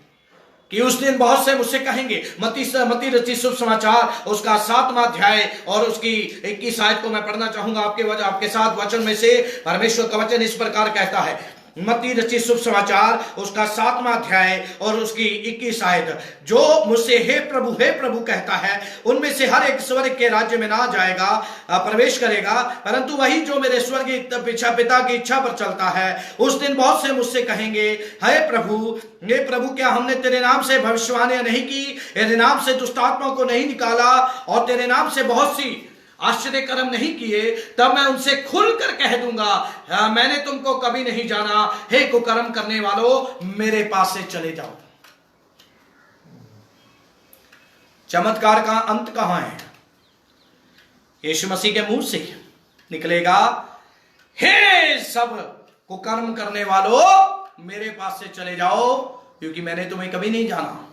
कि उस दिन बहुत से मुझसे कहेंगे, मत्ती रचित शुभ समाचार उसका 7वां अध्याय और उसकी 21 आयत को मैं पढ़ना चाहूंगा आपके साथ वचन में से। परमेश्वर का वचन इस प्रकार कहता है, मत्ती रचित शुभ समाचार उसका 7वां अध्याय और उसकी 21 आयत, जो मुझसे हे प्रभु कहता है उनमें से हर एक स्वर्ग के राज्य में ना जाएगा प्रवेश करेगा, परंतु वही जो मेरे स्वर्गीय पिता की इच्छा पर चलता है। उस दिन बहुत से मुझसे कहेंगे, हे प्रभु क्या हमने तेरे नाम से भविष्यवाणियां नहीं की, तेरे नाम से दुष्टात्माओं को नहीं निकाला और तेरे नाम से बहुत सी आश्चर्य कर्म नहीं किए? तब मैं उनसे खुलकर कह दूंगा, मैंने तुमको कभी नहीं जाना, हे कुकर्म करने वालों मेरे पास से चले जाओ। चमत्कार का अंत कहां है? यीशु मसीह के मुंह से निकलेगा, हे सब कुकर्म करने वालों मेरे पास से चले जाओ, क्योंकि मैंने तुम्हें कभी नहीं जाना।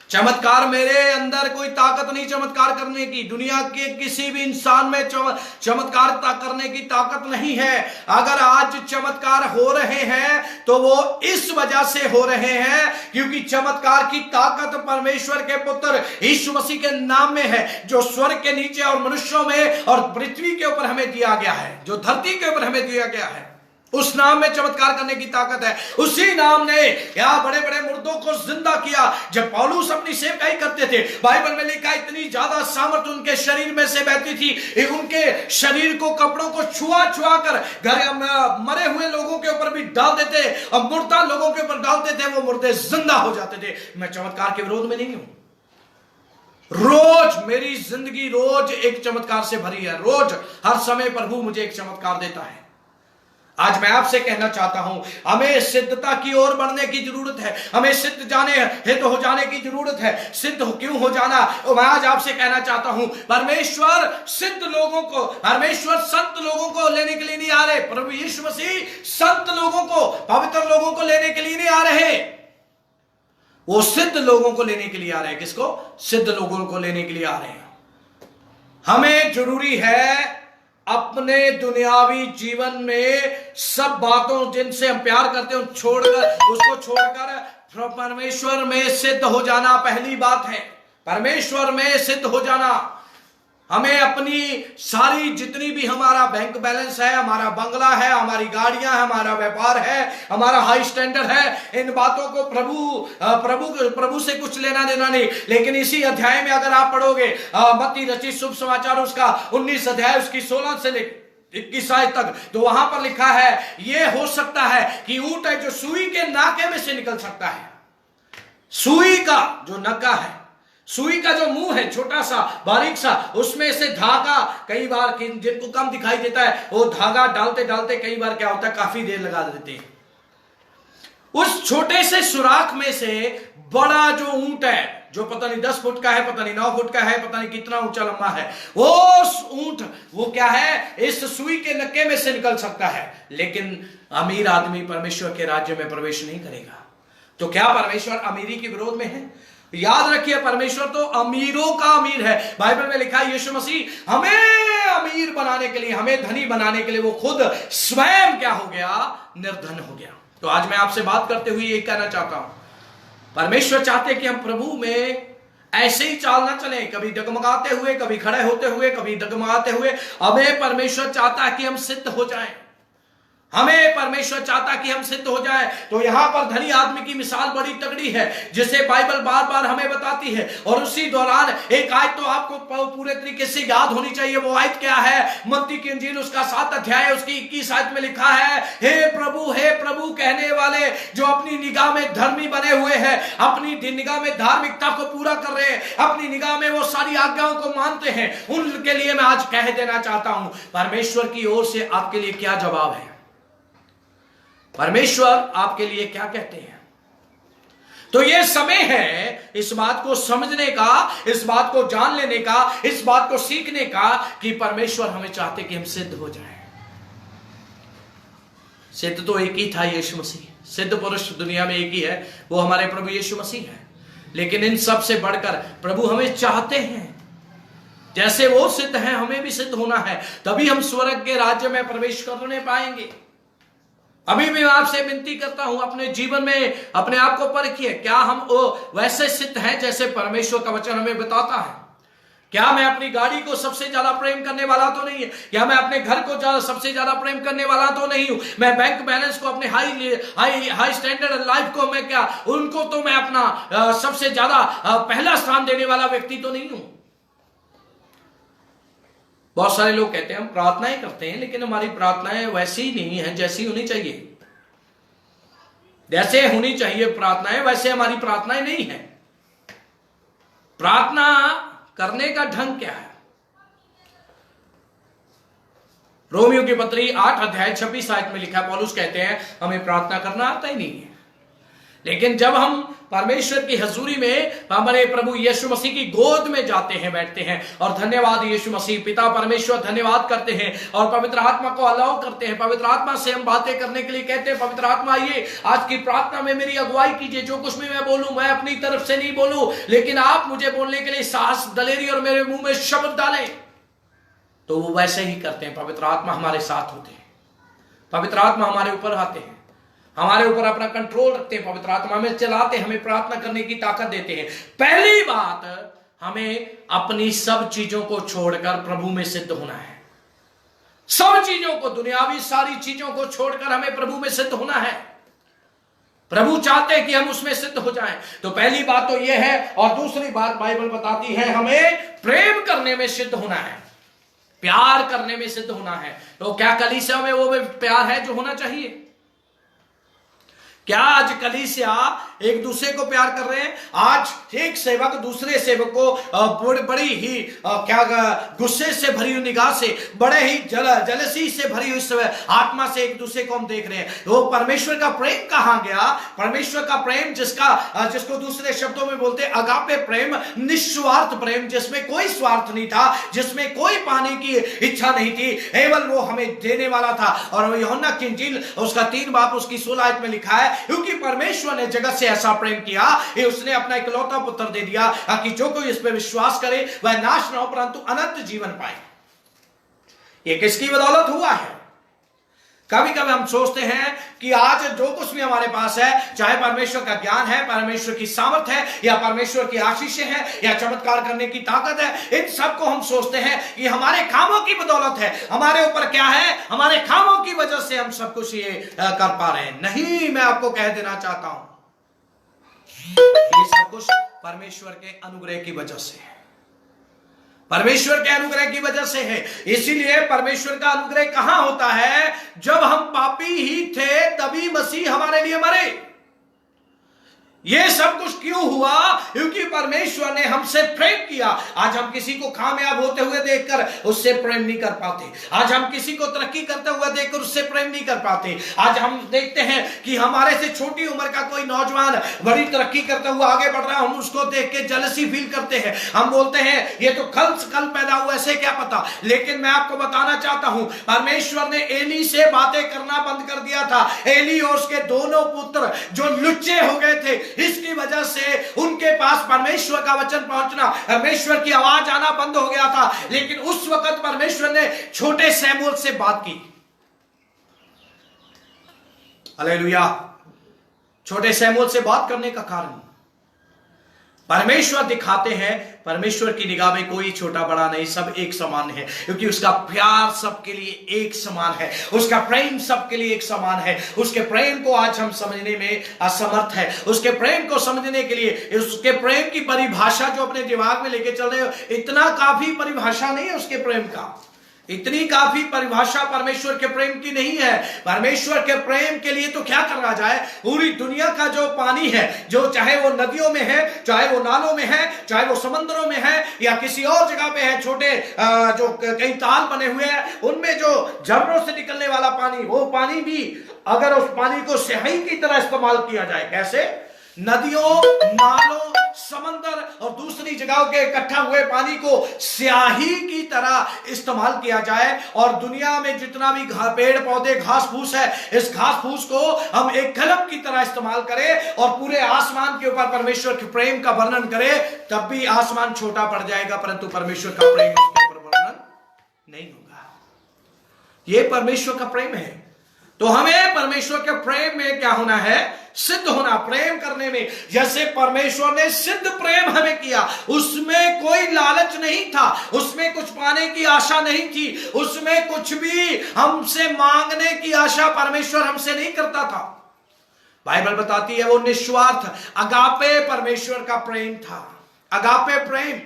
चमत्कार, मेरे अंदर कोई ताकत नहीं चमत्कार करने की, दुनिया के किसी भी इंसान में चमत्कार करने की ताकत नहीं है। अगर आज चमत्कार हो रहे हैं तो वो इस वजह से हो रहे हैं क्योंकि चमत्कार की ताकत परमेश्वर के पुत्र यीशु मसीह के नाम में है, जो स्वर्ग के नीचे और मनुष्यों में और पृथ्वी के ऊपर हमें दिया गया है, जो धरती के ऊपर हमें दिया गया है। उस नाम में चमत्कार करने की ताकत है। उसी नाम ने क्या बड़े बड़े मुर्दों को जिंदा किया। जब पौलुस अपनी सेवकाई करते थे, बाइबल में लिखा इतनी ज्यादा सामर्थ उनके शरीर में से बहती थी, उनके शरीर को कपड़ों को छुआ कर मरे हुए लोगों के ऊपर भी डाल देते और मुर्दा लोगों के ऊपर डालते थे, वो मुर्दे जिंदा हो जाते थे। मैं चमत्कार के विरोध में नहीं हूं। रोज मेरी जिंदगी रोज एक चमत्कार से भरी है। रोज हर समय प्रभु मुझे एक चमत्कार देता है। आज मैं आपसे कहना चाहता हूं, हमें सिद्धता की ओर बढ़ने की जरूरत है, हमें सिद्ध जाने हित हो जाने की जरूरत है। सिद्ध क्यों हो जाना? तो मैं आज आपसे कहना चाहता हूं, परमेश्वर सिद्ध लोगों को, परमेश्वर संत लोगों को लेने के लिए नहीं आ रहे। प्रभु यीशु मसीह संत लोगों को, पवित्र लोगों को लेने के लिए नहीं आ रहे, वो सिद्ध लोगों को लेने के लिए आ रहे हैं। किसको? सिद्ध लोगों को लेने के लिए आ रहे हैं। हमें जरूरी है अपने दुनियावी जीवन में सब बातों जिनसे हम प्यार करते हैं उसको छोड़कर परमेश्वर में सिद्ध हो जाना पहली बात है। परमेश्वर में सिद्ध हो जाना। हमें अपनी सारी जितनी भी हमारा बैंक बैलेंस है, हमारा बंगला है, हमारी गाड़ियां है, हमारा व्यापार है, हमारा हाई स्टैंडर्ड है, इन बातों को प्रभु से कुछ लेना देना नहीं। लेकिन इसी अध्याय में अगर आप पढ़ोगे मत्ती रचित शुभ समाचार उसका 19 अध्याय उसकी 16 से लेकर 21 आयत तक, तो वहां पर लिखा है ये हो सकता है कि ऊंट है जो सुई के नाके में से निकल सकता है। सुई का जो नक्का है, सुई का जो मुंह है छोटा सा बारीक सा, उसमें से धागा कई बार जिनको कम दिखाई देता है वो धागा डालते डालते कई बार क्या होता है काफी देर लगा देते हैं। उस छोटे से सुराख में से बड़ा जो ऊंट है, जो पता नहीं 10 फुट का है, पता नहीं 9 फुट का है, पता नहीं कितना ऊंचा लंबा है, वो ऊंट वो क्या है इस सुई के नक्के में से निकल सकता है। लेकिन अमीर आदमी परमेश्वर के राज्य में प्रवेश नहीं करेगा। तो क्या परमेश्वर अमीरी के विरोध में है? याद रखिए, परमेश्वर तो अमीरों का अमीर है। बाइबल में लिखा है यीशु मसीह हमें अमीर बनाने के लिए, हमें धनी बनाने के लिए वो खुद स्वयं क्या हो गया? निर्धन हो गया। तो आज मैं आपसे बात करते हुए ये कहना चाहता हूं, परमेश्वर चाहते कि हम प्रभु में ऐसे ही चाल ना चले, कभी डगमगाते हुए, कभी खड़े होते हुए, कभी डगमगाते हुए। हमें परमेश्वर चाहता है कि हम सिद्ध हो जाएं। हमें परमेश्वर चाहता कि हम सिद्ध हो जाए। तो यहां पर धनी आदमी की मिसाल बड़ी तगड़ी है जिसे बाइबल बार बार हमें बताती है। और उसी दौरान एक आयत तो आपको पूरे तरीके से याद होनी चाहिए। वो आयत क्या है? मत्ती की इंजील उसका 7 अध्याय उसकी 21 आयत में लिखा है, हे प्रभु कहने वाले जो अपनी निगाह में धर्मी बने हुए हैं, अपनी निगाह में धार्मिकता को पूरा कर रहे हैं, अपनी निगाह में वो सारी आज्ञाओं को मानते हैं, उनके लिए मैं आज कह देना चाहता हूं परमेश्वर की ओर से आपके लिए क्या जवाब है। परमेश्वर आपके लिए क्या कहते हैं। तो यह समय है इस बात को समझने का, इस बात को जान लेने का, इस बात को सीखने का कि परमेश्वर हमें चाहते कि हम सिद्ध हो जाएं। सिद्ध तो एक ही था, यीशु मसीह। सिद्ध पुरुष दुनिया में एक ही है, वो हमारे प्रभु यीशु मसीह है। लेकिन इन सब से बढ़कर प्रभु हमें चाहते हैं, जैसे वो सिद्ध हैं हमें भी सिद्ध होना है, तभी हम स्वर्ग के राज्य में प्रवेश करने पाएंगे। अभी भी मैं आपसे विनती करता हूं, अपने जीवन में अपने आप को परखिए, क्या हम वैसे सिद्ध हैं जैसे परमेश्वर का वचन हमें बताता है। क्या मैं अपनी गाड़ी को सबसे ज्यादा प्रेम करने वाला तो नहीं है? क्या मैं अपने घर को सबसे ज्यादा प्रेम करने वाला तो नहीं हूं? मैं बैंक बैलेंस को, अपने हाई स्टैंडर्ड लाइफ को, मैं क्या उनको तो मैं अपना सबसे ज्यादा पहला स्थान देने वाला व्यक्ति तो नहीं हूं। बहुत सारे लोग कहते हैं हम प्रार्थनाएं करते हैं, लेकिन हमारी प्रार्थनाएं वैसी ही नहीं है जैसी होनी चाहिए। जैसे होनी चाहिए प्रार्थनाएं वैसे हमारी प्रार्थनाएं नहीं है। प्रार्थना करने का ढंग क्या है? रोमियो की पत्री 8 अध्याय 26 आयत में लिखा, पौलुस कहते हैं हमें प्रार्थना करना आता ही नहीं है। लेकिन जब हम परमेश्वर की हजूरी में हमारे प्रभु यीशु मसीह की गोद में जाते हैं, बैठते हैं और धन्यवाद यीशु मसीह पिता परमेश्वर धन्यवाद करते हैं और पवित्र आत्मा को अलाउ करते हैं, पवित्र आत्मा से हम बातें करने के लिए कहते हैं, पवित्र आत्मा आइए आज की प्रार्थना में मेरी अगुवाई कीजिए। जो कुछ भी मैं बोलूं मैं अपनी तरफ से नहीं बोलूं, लेकिन आप मुझे बोलने के लिए साहस दलेरी और मेरे मुंह में शब्द डालें। तो वो वैसे ही करते हैं। पवित्र आत्मा हमारे साथ होते हैं, पवित्र आत्मा हमारे ऊपर आते हैं, हमारे ऊपर अपना कंट्रोल रखते हैं, पवित्र आत्मा में चलाते हैं, हमें प्रार्थना करने की ताकत देते हैं। पहली बात, हमें अपनी सब चीजों को छोड़कर प्रभु में सिद्ध होना है। सब चीजों को, दुनियावी सारी चीजों को छोड़कर हमें प्रभु में सिद्ध होना है। प्रभु चाहते हैं कि हम उसमें सिद्ध हो जाएं। तो पहली बात तो यह है। और दूसरी बात बाइबल बताती है हमें प्रेम करने में सिद्ध होना है, प्यार करने में सिद्ध होना है। तो क्या कलीसिया में वो प्यार है जो होना चाहिए? क्या आज कलीसिया एक दूसरे को प्यार कर रहे हैं? आज एक सेवक दूसरे सेवक को बड़ी ही गुस्से से भरी हुई निगाह से, बड़े ही जलसी से भरी हुई आत्मा से एक दूसरे को हम देख रहे हैं। वो परमेश्वर का प्रेम कहां गया? परमेश्वर का प्रेम जिसको दूसरे शब्दों में बोलते हैं अगापे प्रेम, निस्वार्थ प्रेम, जिसमें कोई स्वार्थ नहीं था, जिसमें कोई पाने की इच्छा नहीं थी, केवल वो हमें देने वाला था। और यूहन्ना की इंजील उसका 3 बाब उसकी 16 आयत में लिखा है, क्योंकि परमेश्वर ने जगत से ऐसा प्रेम किया कि उसने अपना इकलौता पुत्र दे दिया कि जो कोई इस पर विश्वास करे वह नाश न हो परंतु अनंत जीवन पाए। ये किसकी बदौलत हुआ है? कभी कभी हम सोचते हैं कि आज जो कुछ भी हमारे पास है, चाहे परमेश्वर का ज्ञान है, परमेश्वर की सामर्थ है, या परमेश्वर की आशीषें हैं, या चमत्कार करने की ताकत है, इन सबको हम सोचते हैं कि हमारे कामों की बदौलत है, हमारे ऊपर क्या है, हमारे कामों की वजह से हम सब कुछ ये कर पा रहे हैं। नहीं, मैं आपको कह देना चाहता हूं ये सब कुछ परमेश्वर के अनुग्रह की वजह से है, परमेश्वर के अनुग्रह की वजह से है। इसीलिए परमेश्वर का अनुग्रह कहां होता है? जब हम पापी ही थे तभी मसीह हमारे लिए मरे। ये सब कुछ क्यों हुआ? क्योंकि परमेश्वर ने हमसे प्रेम किया। आज हम किसी को कामयाब होते हुए देखकर उससे प्रेम नहीं कर पाते, आज हम किसी को तरक्की करते हुए देखकर उससे प्रेम नहीं कर पाते। आज हम देखते हैं कि हमारे से छोटी उम्र का कोई नौजवान बड़ी तरक्की करते हुए आगे बढ़ रहा है, हम उसको देख के जेलसी फील करते हैं। हम बोलते हैं ये तो कल पैदा हुआ, ऐसे क्या पता। लेकिन मैं आपको बताना चाहता हूं, परमेश्वर ने एली से बातें करना बंद कर दिया था। एली और उसके दोनों पुत्र जो लुच्चे हो गए थे, इसकी वजह से उनके पास परमेश्वर का वचन पहुंचना, परमेश्वर की आवाज आना बंद हो गया था। लेकिन उस वक्त परमेश्वर ने छोटे सैमुअल से बात की। हालेलुया। छोटे सैमुअल से बात करने का कारण, परमेश्वर दिखाते हैं, परमेश्वर की निगाह में कोई छोटा बड़ा नहीं, सब एक समान है, क्योंकि उसका प्यार सबके लिए एक समान है, उसका प्रेम सबके लिए एक समान है। उसके प्रेम को आज हम समझने में असमर्थ है। उसके प्रेम को समझने के लिए उसके प्रेम की परिभाषा जो अपने दिमाग में लेके चल रहे हो, इतना काफी परिभाषा नहीं है उसके प्रेम का, इतनी काफी परिभाषा परमेश्वर के प्रेम की नहीं है। परमेश्वर के प्रेम के लिए तो क्या करना जाए, पूरी दुनिया का जो पानी है, जो चाहे वो नदियों में है, चाहे वो नालों में है, चाहे वो समंदरों में है या किसी और जगह पे है, छोटे जो कई ताल बने हुए हैं, उनमें जो झरनों से निकलने वाला पानी, वो पानी भी अगर उस पानी को स्याही की तरह इस्तेमाल किया जाए, कैसे? नदियों, नालों, समंदर और दूसरी जगहों के इकट्ठा हुए पानी को स्याही की तरह इस्तेमाल किया जाए, और दुनिया में जितना भी पेड़ पौधे घास फूस है, इस घास फूस को हम एक कलम की तरह इस्तेमाल करें और पूरे आसमान के ऊपर परमेश्वर के प्रेम का वर्णन करें, तब भी आसमान छोटा पड़ जाएगा, परंतु परमेश्वर का प्रेम उसके ऊपर वर्णन नहीं होगा। यह परमेश्वर का प्रेम है। तो हमें परमेश्वर के प्रेम में क्या होना है? सिद्ध होना। प्रेम करने में जैसे परमेश्वर ने सिद्ध प्रेम हमें किया, उसमें कोई लालच नहीं था, उसमें कुछ पाने की आशा नहीं थी, उसमें कुछ भी हमसे मांगने की आशा परमेश्वर हमसे नहीं करता था। बाइबल बताती है वो निस्वार्थ अगापे परमेश्वर का प्रेम था। अगापे प्रेम,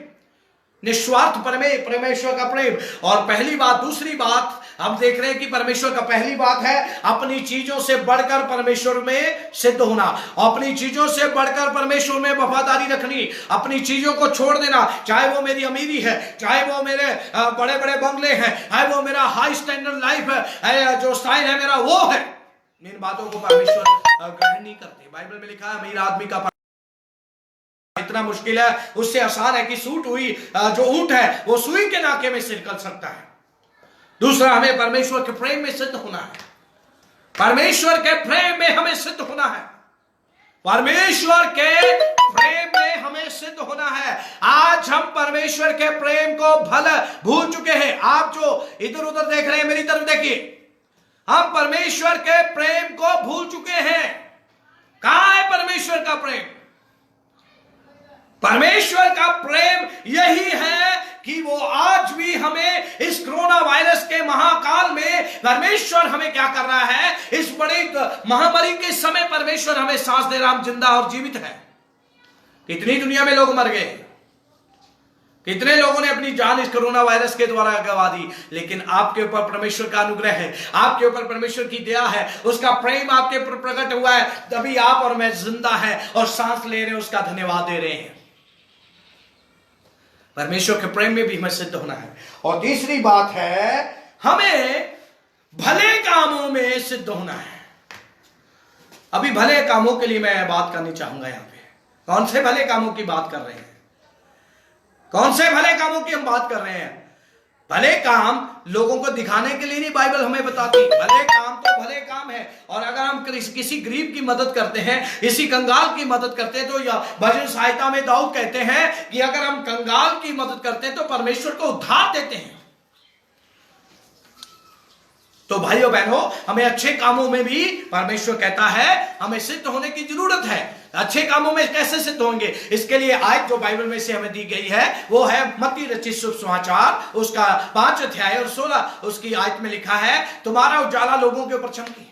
निस्वार्थ परमेश्वर का प्रेम। और पहली बात, दूसरी बात हम देख रहे हैं कि परमेश्वर का पहली बात है अपनी चीजों से बढ़कर परमेश्वर में सिद्ध होना, अपनी चीजों से बढ़कर परमेश्वर में वफादारी रखनी, अपनी चीजों को छोड़ देना, चाहे वो मेरी अमीरी है, चाहे वो मेरे बड़े बड़े बंगले हैं, चाहे वो मेरा हाई स्टैंडर्ड लाइफ है, जो स्टाइल है मेरा वो है, इन बातों को परमेश्वर ग्रहण नहीं करते। बाइबल में लिखा है अमीर आदमी का इतना मुश्किल है, उससे आसान है कि सूट हुई जो ऊंट है वो सुई के नाके में से निकल सकता है। दूसरा, हमें परमेश्वर के प्रेम में सिद्ध होना है। परमेश्वर के प्रेम में हमें सिद्ध होना है। परमेश्वर के प्रेम में हमें सिद्ध होना है। आज हम परमेश्वर के प्रेम को भूल चुके हैं। आप जो इधर उधर देख रहे हैं, मेरी तरफ देखिए, हम परमेश्वर के प्रेम को भूल चुके हैं। कहां है परमेश्वर का प्रेम? परमेश्वर का प्रेम यही है कि वो आज भी हमें इस कोरोना वायरस के महाकाल में परमेश्वर हमें क्या कर रहा है, इस बड़ी महामारी के समय परमेश्वर हमें सांस दे रहा, हम जिंदा और जीवित है। कितनी दुनिया में लोग मर गए, कितने लोगों ने अपनी जान इस कोरोना वायरस के द्वारा गंवा दी, लेकिन आपके ऊपर परमेश्वर का अनुग्रह है, आपके ऊपर परमेश्वर की दया है, उसका प्रेम आपके ऊपर प्रकट हुआ है, तभी आप और मैं जिंदा है और सांस ले रहे हैं, उसका धन्यवाद दे रहे हैं। परमेश्वर के प्रेम में भी हमें सिद्ध होना है। और तीसरी बात है, हमें भले कामों में सिद्ध होना है। अभी भले कामों के लिए मैं बात करनी चाहूंगा। यहां पे कौन से भले कामों की बात कर रहे हैं? कौन से भले कामों की हम बात कर रहे हैं? भले काम लोगों को दिखाने के लिए नहीं बाइबल हमें बताती। भले काम तो भले काम है, और अगर हम किसी गरीब की मदद करते हैं, किसी कंगाल की मदद करते हैं, तो या भजन सहायता में दाऊद कहते हैं कि अगर हम कंगाल की मदद करते हैं तो परमेश्वर को उद्धार देते हैं। तो भाइयों बहनों, हमें अच्छे कामों में भी परमेश्वर कहता है हमें सिद्ध होने की जरूरत है। अच्छे कामों में कैसे सिद्ध होंगे? इसके लिए आयत जो बाइबल में से हमें दी गई है वो है मत्ती रचित शुभ समाचार, उसका 5 अध्याय और 16 उसकी आयत में लिखा है, तुम्हारा उजाला लोगों के ऊपर चमके,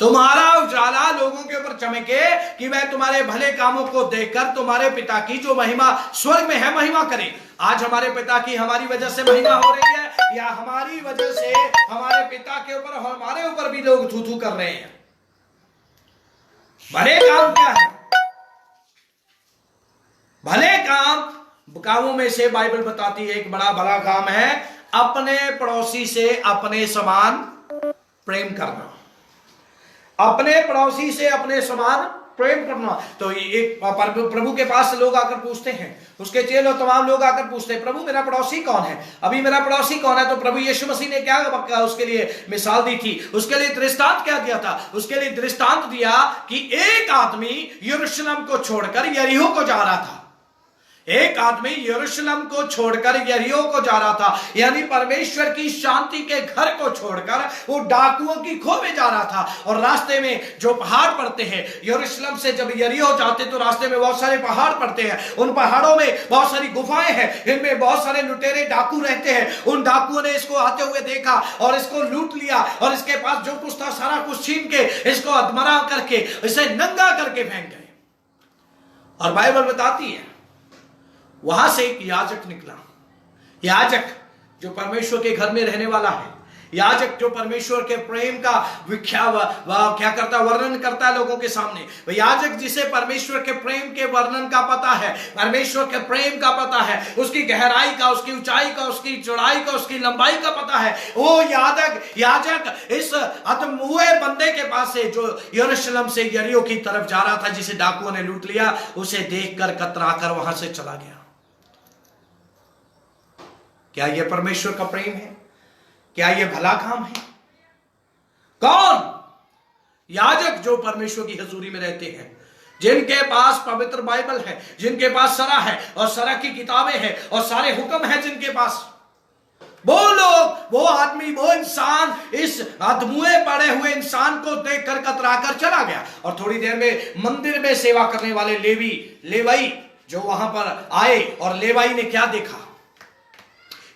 तुम्हारा उजाला लोगों के ऊपर चमके कि वह तुम्हारे भले कामों को देखकर तुम्हारे पिता की जो महिमा स्वर्ग में है महिमा करे। आज हमारे पिता की हमारी वजह से महिमा हो रही है, या हमारी वजह से हमारे पिता के ऊपर और हमारे ऊपर भी लोग थू थू कर रहे हैं। भले काम क्या है? भले कामों में से बाइबल बताती है एक बड़ा भला काम है अपने पड़ोसी से अपने समान प्रेम करना। अपने पड़ोसी से अपने समान प्रेम करना। तो एक प्रभु के पास लोग आकर पूछते हैं, उसके चेले तमाम लोग आकर पूछते हैं, प्रभु मेरा पड़ोसी कौन है? अभी मेरा पड़ोसी कौन है? तो प्रभु यीशु मसीह ने क्या उसके लिए मिसाल दी थी, उसके लिए दृष्टांत क्या दिया था? उसके लिए दृष्टांत दिया कि एक आदमी यरूशलेम को छोड़कर यरीहो को जा रहा था। एक आदमी यरूशलेम को छोड़कर यरीहो को जा रहा था, यानी परमेश्वर की शांति के घर को छोड़कर वो डाकुओं की खो में जा रहा था। और रास्ते में जो पहाड़ पड़ते हैं, यरूशलेम से जब यरीहो जाते तो रास्ते में बहुत सारे पहाड़ पड़ते हैं। उन पहाड़ों में बहुत सारी गुफाएं हैं, इनमें बहुत सारे लुटेरे डाकू रहते हैं। उन डाकुओं ने इसको आते हुए देखा और इसको लूट लिया और इसके पास जो कुछ था सारा कुछ छीन के इसको अधमरा करके इसे नंगा करके फेंक गए। और बाइबल बताती है वहां से एक याजक निकला, याजक जो परमेश्वर के घर में रहने वाला है, याजक जो परमेश्वर के प्रेम का क्या करता, वर्णन करता है लोगों के सामने। वह याजक जिसे परमेश्वर के प्रेम के वर्णन का पता है, परमेश्वर के प्रेम का पता है, उसकी गहराई का, उसकी ऊंचाई का, उसकी चौड़ाई का, उसकी लंबाई का पता है, वो याजक इस अधमुए बंदे के पास से जो यरूशलेम से यरीहो की तरफ जा रहा था, जिसे डाकुओं ने लूट लिया, उसे देखकर कतराकर वहां से चला गया। क्या यह परमेश्वर का प्रेम है? क्या यह भला काम है? कौन? याजक जो परमेश्वर की हजूरी में रहते हैं, जिनके पास पवित्र बाइबल है, जिनके पास सरा है और सरा की किताबें हैं और सारे हुक्म हैं जिनके पास, वो लोग, वो आदमी, वो इंसान इस अधमुए पड़े हुए इंसान को देखकर कतराकर चला गया। और थोड़ी देर में मंदिर में सेवा करने वाले लेवाई जो वहां पर आए, और लेवाई ने क्या देखा?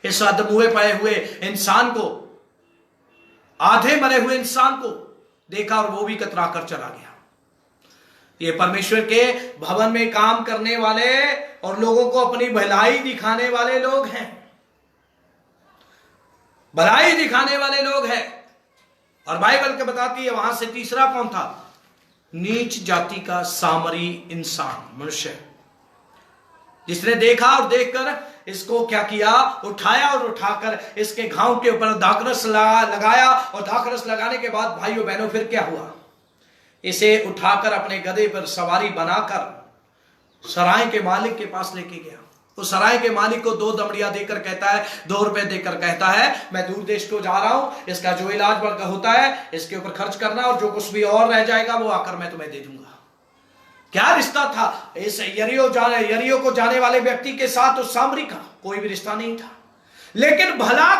इस अधमुए पड़े हुए इंसान को, आधे मरे हुए इंसान को देखा और वो भी कतरा कर चला गया। ये परमेश्वर के भवन में काम करने वाले और लोगों को अपनी भलाई दिखाने वाले लोग हैं, भलाई दिखाने वाले लोग हैं। और बाइबल के बताती है वहां से तीसरा कौन था? नीच जाति का सामरी इंसान, मनुष्य, जिसने देखा और देखकर इसको क्या किया? उठाया और उठाकर इसके घाव के ऊपर दाखरस लगाया। और दाखरस लगाने के बाद भाइयों बहनों फिर क्या हुआ? इसे उठाकर अपने गधे पर सवारी बनाकर सराय के मालिक के पास लेके गया। उस सराय के मालिक को 2 दमड़ियां देकर कहता है, 2 रुपए देकर कहता है, मैं दूर देश को जा रहा हूं, इसका जो इलाज वर्ग होता है इसके ऊपर खर्च करना, और जो कुछ भी और रह जाएगा वो आकर मैं तुम्हें दे दूंगा। क्या रिश्ता था इस यरीहो को जाने वाले व्यक्ति के साथ? उस सामरी का कोई भी रिश्ता नहीं था। लेकिन भला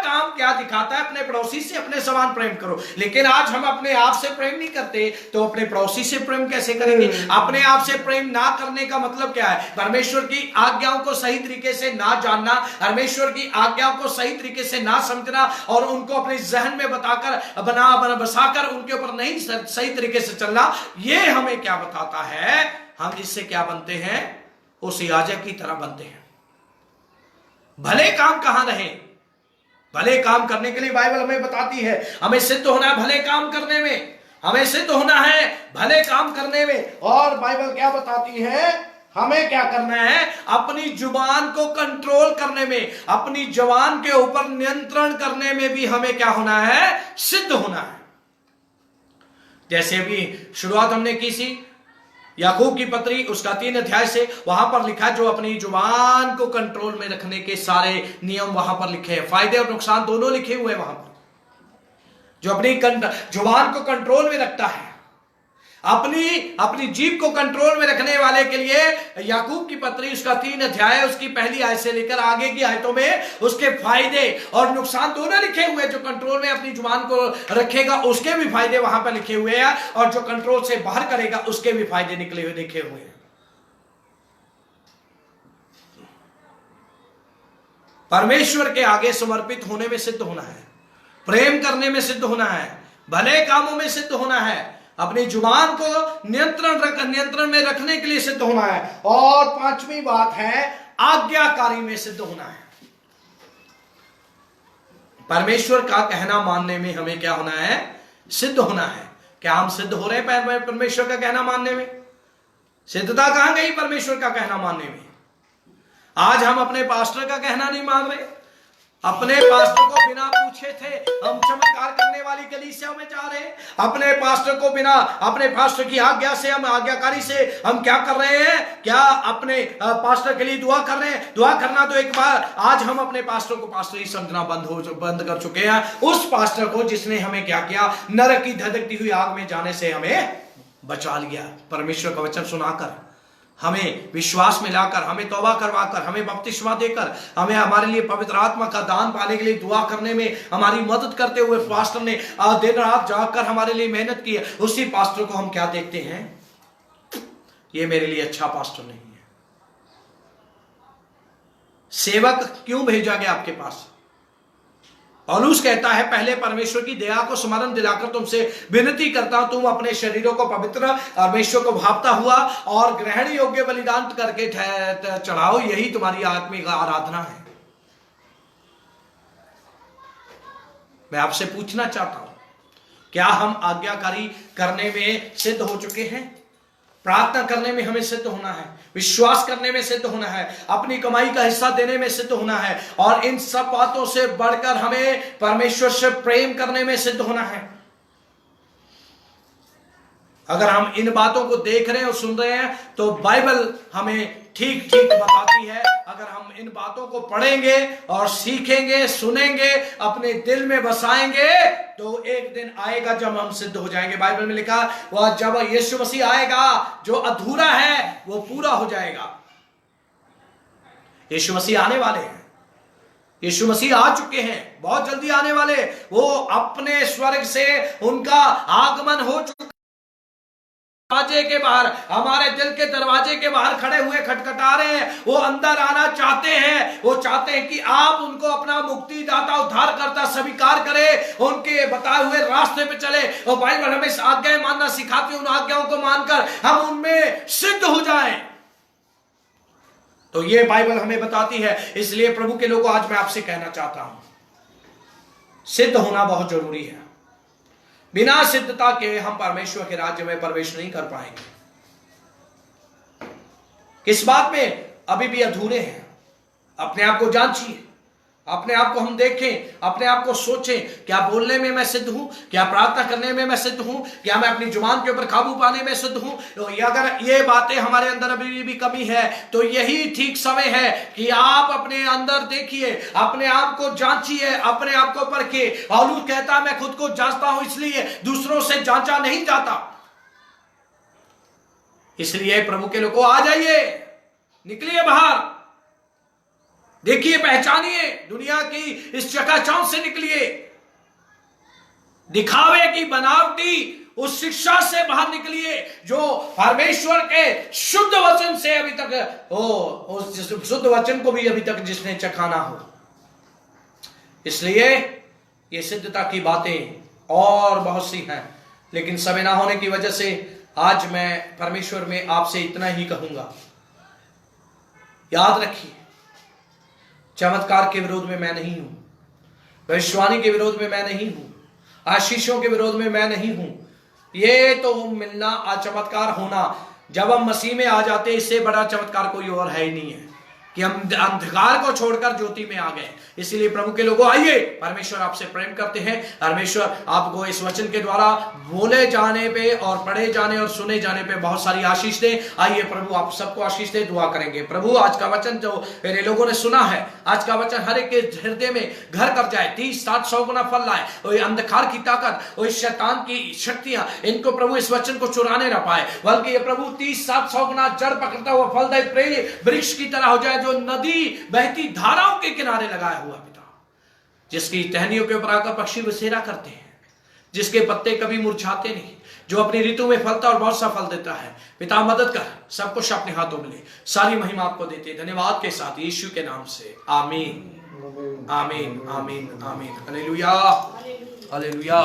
काम क्या दिखाता है? अपने पड़ोसी से अपने समान प्रेम करो। लेकिन आज हम अपने आप से प्रेम नहीं करते तो अपने पड़ोसी से प्रेम कैसे करेंगे? अपने आप से प्रेम ना करने का मतलब क्या है? परमेश्वर की आज्ञाओं को सही तरीके से ना जानना, परमेश्वर की आज्ञाओं को सही तरीके से ना समझना और उनको अपने जहन में बसाकर उनके ऊपर नहीं सही तरीके से चलना। ये हमें क्या बताता है? हम इससे क्या बनते हैं? उस याजक की तरह बनते हैं। भले काम कहां रहे? भले काम करने के लिए बाइबल हमें बताती है हमें सिद्ध होना है भले काम करने में, हमें सिद्ध होना है भले काम करने में। और बाइबल क्या बताती है? हमें क्या करना है? अपनी जुबान को कंट्रोल करने में, अपनी जुबान के ऊपर नियंत्रण करने में भी हमें क्या होना है? सिद्ध होना है। जैसे अभी शुरुआत हमने की सी याकूब की पत्री उसका 3 अध्याय से, वहां पर लिखा जो अपनी जुबान को कंट्रोल में रखने के सारे नियम वहां पर लिखे हैं, फायदे और नुकसान दोनों लिखे हुए हैं वहां पर। जो अपनी जुबान को कंट्रोल में रखता है, अपनी जीभ को कंट्रोल में रखने वाले के लिए याकूब की पत्री उसका 3 अध्याय उसकी पहली आयत से लेकर आगे की आयतों में उसके फायदे और नुकसान दोनों लिखे हुए हैं। जो कंट्रोल में अपनी जुबान को रखेगा उसके भी फायदे वहां पर लिखे हुए हैं, और जो कंट्रोल से बाहर करेगा उसके भी फायदे निकले हुए लिखे हुए हैं। परमेश्वर के आगे समर्पित होने में सिद्ध होना है, प्रेम करने में सिद्ध होना है, भले कामों में सिद्ध होना है, अपनी जुबान को नियंत्रण में रखने के लिए सिद्ध होना है। और 5वीं बात है आज्ञाकारी में सिद्ध होना है। परमेश्वर का कहना मानने में हमें क्या होना है? सिद्ध होना है। क्या हम सिद्ध हो रहे हैं परमेश्वर का कहना मानने में? सिद्धता कहां गई परमेश्वर का कहना मानने में? आज हम अपने पास्टर का कहना नहीं मान रहे। अपने पास्टर को बिना पूछे थे हम चमत्कार करने वाली कलीसिया में जा रहे हैं। अपने पास्टर को बिना, अपने पास्टर की आज्ञा से, हम आज्ञाकारी से हम क्या कर रहे हैं? क्या अपने पास्टर के लिए दुआ कर रहे हैं? दुआ करना तो एक बार, आज हम अपने पास्टर को पास्टर ही समझना बंद कर चुके हैं। उस पास्टर को जिसने हमें क्या किया? नरक की धधकती हुई आग में जाने से हमें बचा लिया परमेश्वर का वचन सुनाकर। हमें विश्वास में लाकर, हमें तौबा करवाकर, हमें बपतिस्मा देकर, हमें हमारे लिए पवित्र आत्मा का दान पाने के लिए दुआ करने में हमारी मदद करते हुए पास्टर ने दिन रात जागकर हमारे लिए मेहनत की है, उसी पास्टर को हम क्या देखते हैं? ये मेरे लिए अच्छा पास्टर नहीं है। सेवक क्यों भेजा गया आपके पास? पौलुस कहता है, पहले परमेश्वर की दया को स्मरण दिलाकर तुमसे विनती करता हूं, तुम अपने शरीरों को पवित्र परमेश्वर को भावता हुआ और ग्रहण योग्य बलिदान करके चढ़ाओ, यही तुम्हारी आत्मिक आराधना है। मैं आपसे पूछना चाहता हूं, क्या हम आज्ञाकारी करने में सिद्ध हो चुके हैं? प्रार्थना करने में हमें सिद्ध होना है, विश्वास करने में सिद्ध होना है, अपनी कमाई का हिस्सा देने में सिद्ध होना है, और इन सब बातों से बढ़कर हमें परमेश्वर से प्रेम करने में सिद्ध होना है। अगर हम इन बातों को देख रहे हैं और सुन रहे हैं तो बाइबल हमें ठीक ठीक बताती है। अगर हम इन बातों को पढ़ेंगे और सीखेंगे, सुनेंगे, अपने दिल में बसाएंगे, तो एक दिन आएगा जब हम सिद्ध हो जाएंगे। बाइबल में लिखा, वह जब यीशु मसीह आएगा, जो अधूरा है वो पूरा हो जाएगा। यीशु मसीह आने वाले हैं, यीशु मसीह आ चुके हैं, बहुत जल्दी आने वाले। वो अपने स्वर्ग से उनका आगमन हो चुका, दरवाजे के बाहर, हमारे दिल के दरवाजे के बाहर खड़े हुए खटखटा रहे हैं। वो अंदर आना चाहते हैं, वो चाहते हैं कि आप उनको अपना मुक्तिदाता, उद्धारकर्ता स्वीकार करें, उनके बताए हुए रास्ते पे चले। और बाइबल हमें आज्ञाएं मानना सिखाती है, उन आज्ञाओं को मानकर हम उनमें सिद्ध हो जाएं। तो ये बाइबल हमें बताती है। इसलिए प्रभु के लोगों, आज मैं आपसे कहना चाहता हूं, सिद्ध होना बहुत जरूरी है। बिना सिद्धता के हम परमेश्वर के राज्य में प्रवेश नहीं कर पाएंगे। किस बात में अभी भी अधूरे हैं? अपने आप को जांचिए, अपने आप को हम देखें, अपने आप को सोचें, क्या बोलने में मैं सिद्ध हूं? क्या प्रार्थना करने में मैं सिद्ध हूं? क्या मैं अपनी जुबान के ऊपर काबू पाने में सिद्ध हूं? तो अगर ये बातें हमारे अंदर अभी भी कमी है, तो यही ठीक समय है कि आप अपने अंदर देखिए, अपने आप को जांचिए, अपने आप को परखिए। पौलुस कहता, मैं खुद को जांचता हूं, इसलिए दूसरों से जांचा नहीं जाता। इसलिए प्रभु के लोगों, आ जाइए, निकलिए बाहर, देखिए, पहचानिए, दुनिया की इस चकाचौंध से निकलिए, दिखावे की बनावटी उस शिक्षा से बाहर निकलिए जो परमेश्वर के शुद्ध वचन से अभी तक उस शुद्ध वचन को भी अभी तक जिसने चखाना हो। इसलिए ये सिद्धता की बातें और बहुत सी हैं, लेकिन समय ना होने की वजह से आज मैं परमेश्वर में आपसे इतना ही कहूंगा। याद रखिए, चमत्कार के विरोध में मैं नहीं हूं, भविष्यवाणी के विरोध में मैं नहीं हूं, आशीषों के विरोध में मैं नहीं हूं। ये तो मिलना, चमत्कार होना, जब हम मसीह में आ जाते हैं, इससे बड़ा चमत्कार कोई और है ही नहीं है कि हम अंधकार को छोड़कर ज्योति में आ गए। इसलिए प्रभु के लोगों, आइए, परमेश्वर आपसे प्रेम करते हैं। परमेश्वर आपको इस वचन के द्वारा बोले जाने पे और पढ़े जाने और सुने जाने पे बहुत सारी आशीष दे। आइए, प्रभु आप सबको आशीष दे। दुआ करेंगे। प्रभु, आज का वचन जो मेरे लोगों ने सुना है, आज का वचन हर एक के हृदय में घर कर जाए, 30, 60, 100 गुना फल लाए। वही अंधकार की ताकत, वही शैतान की शक्तियां, इनको प्रभु इस वचन को चुराने न पाए, बल्कि ये प्रभु 30, 60, 100 गुना जड़ पकड़ता हुआ फलदायी प्रेम वृक्ष की तरह हो जाए, जो नदी बहती धाराओं के किनारे लगाया हुआ पिता, जिसकी टहनियों के ऊपर आकर पक्षी बसेरा करते हैं, जिसके पत्ते कभी मुरझाते नहीं, जो अपनी ऋतु में फलता और बहुत सा फल देता है। पिता, मदद कर, सब कुछ अपने हाथों में ले। सारी महिमा आपको देते हैं, धन्यवाद के साथ, यीशु के नाम से, आमीन, आमीन, आमीन, आमीन। Hallelujah, hallelujah.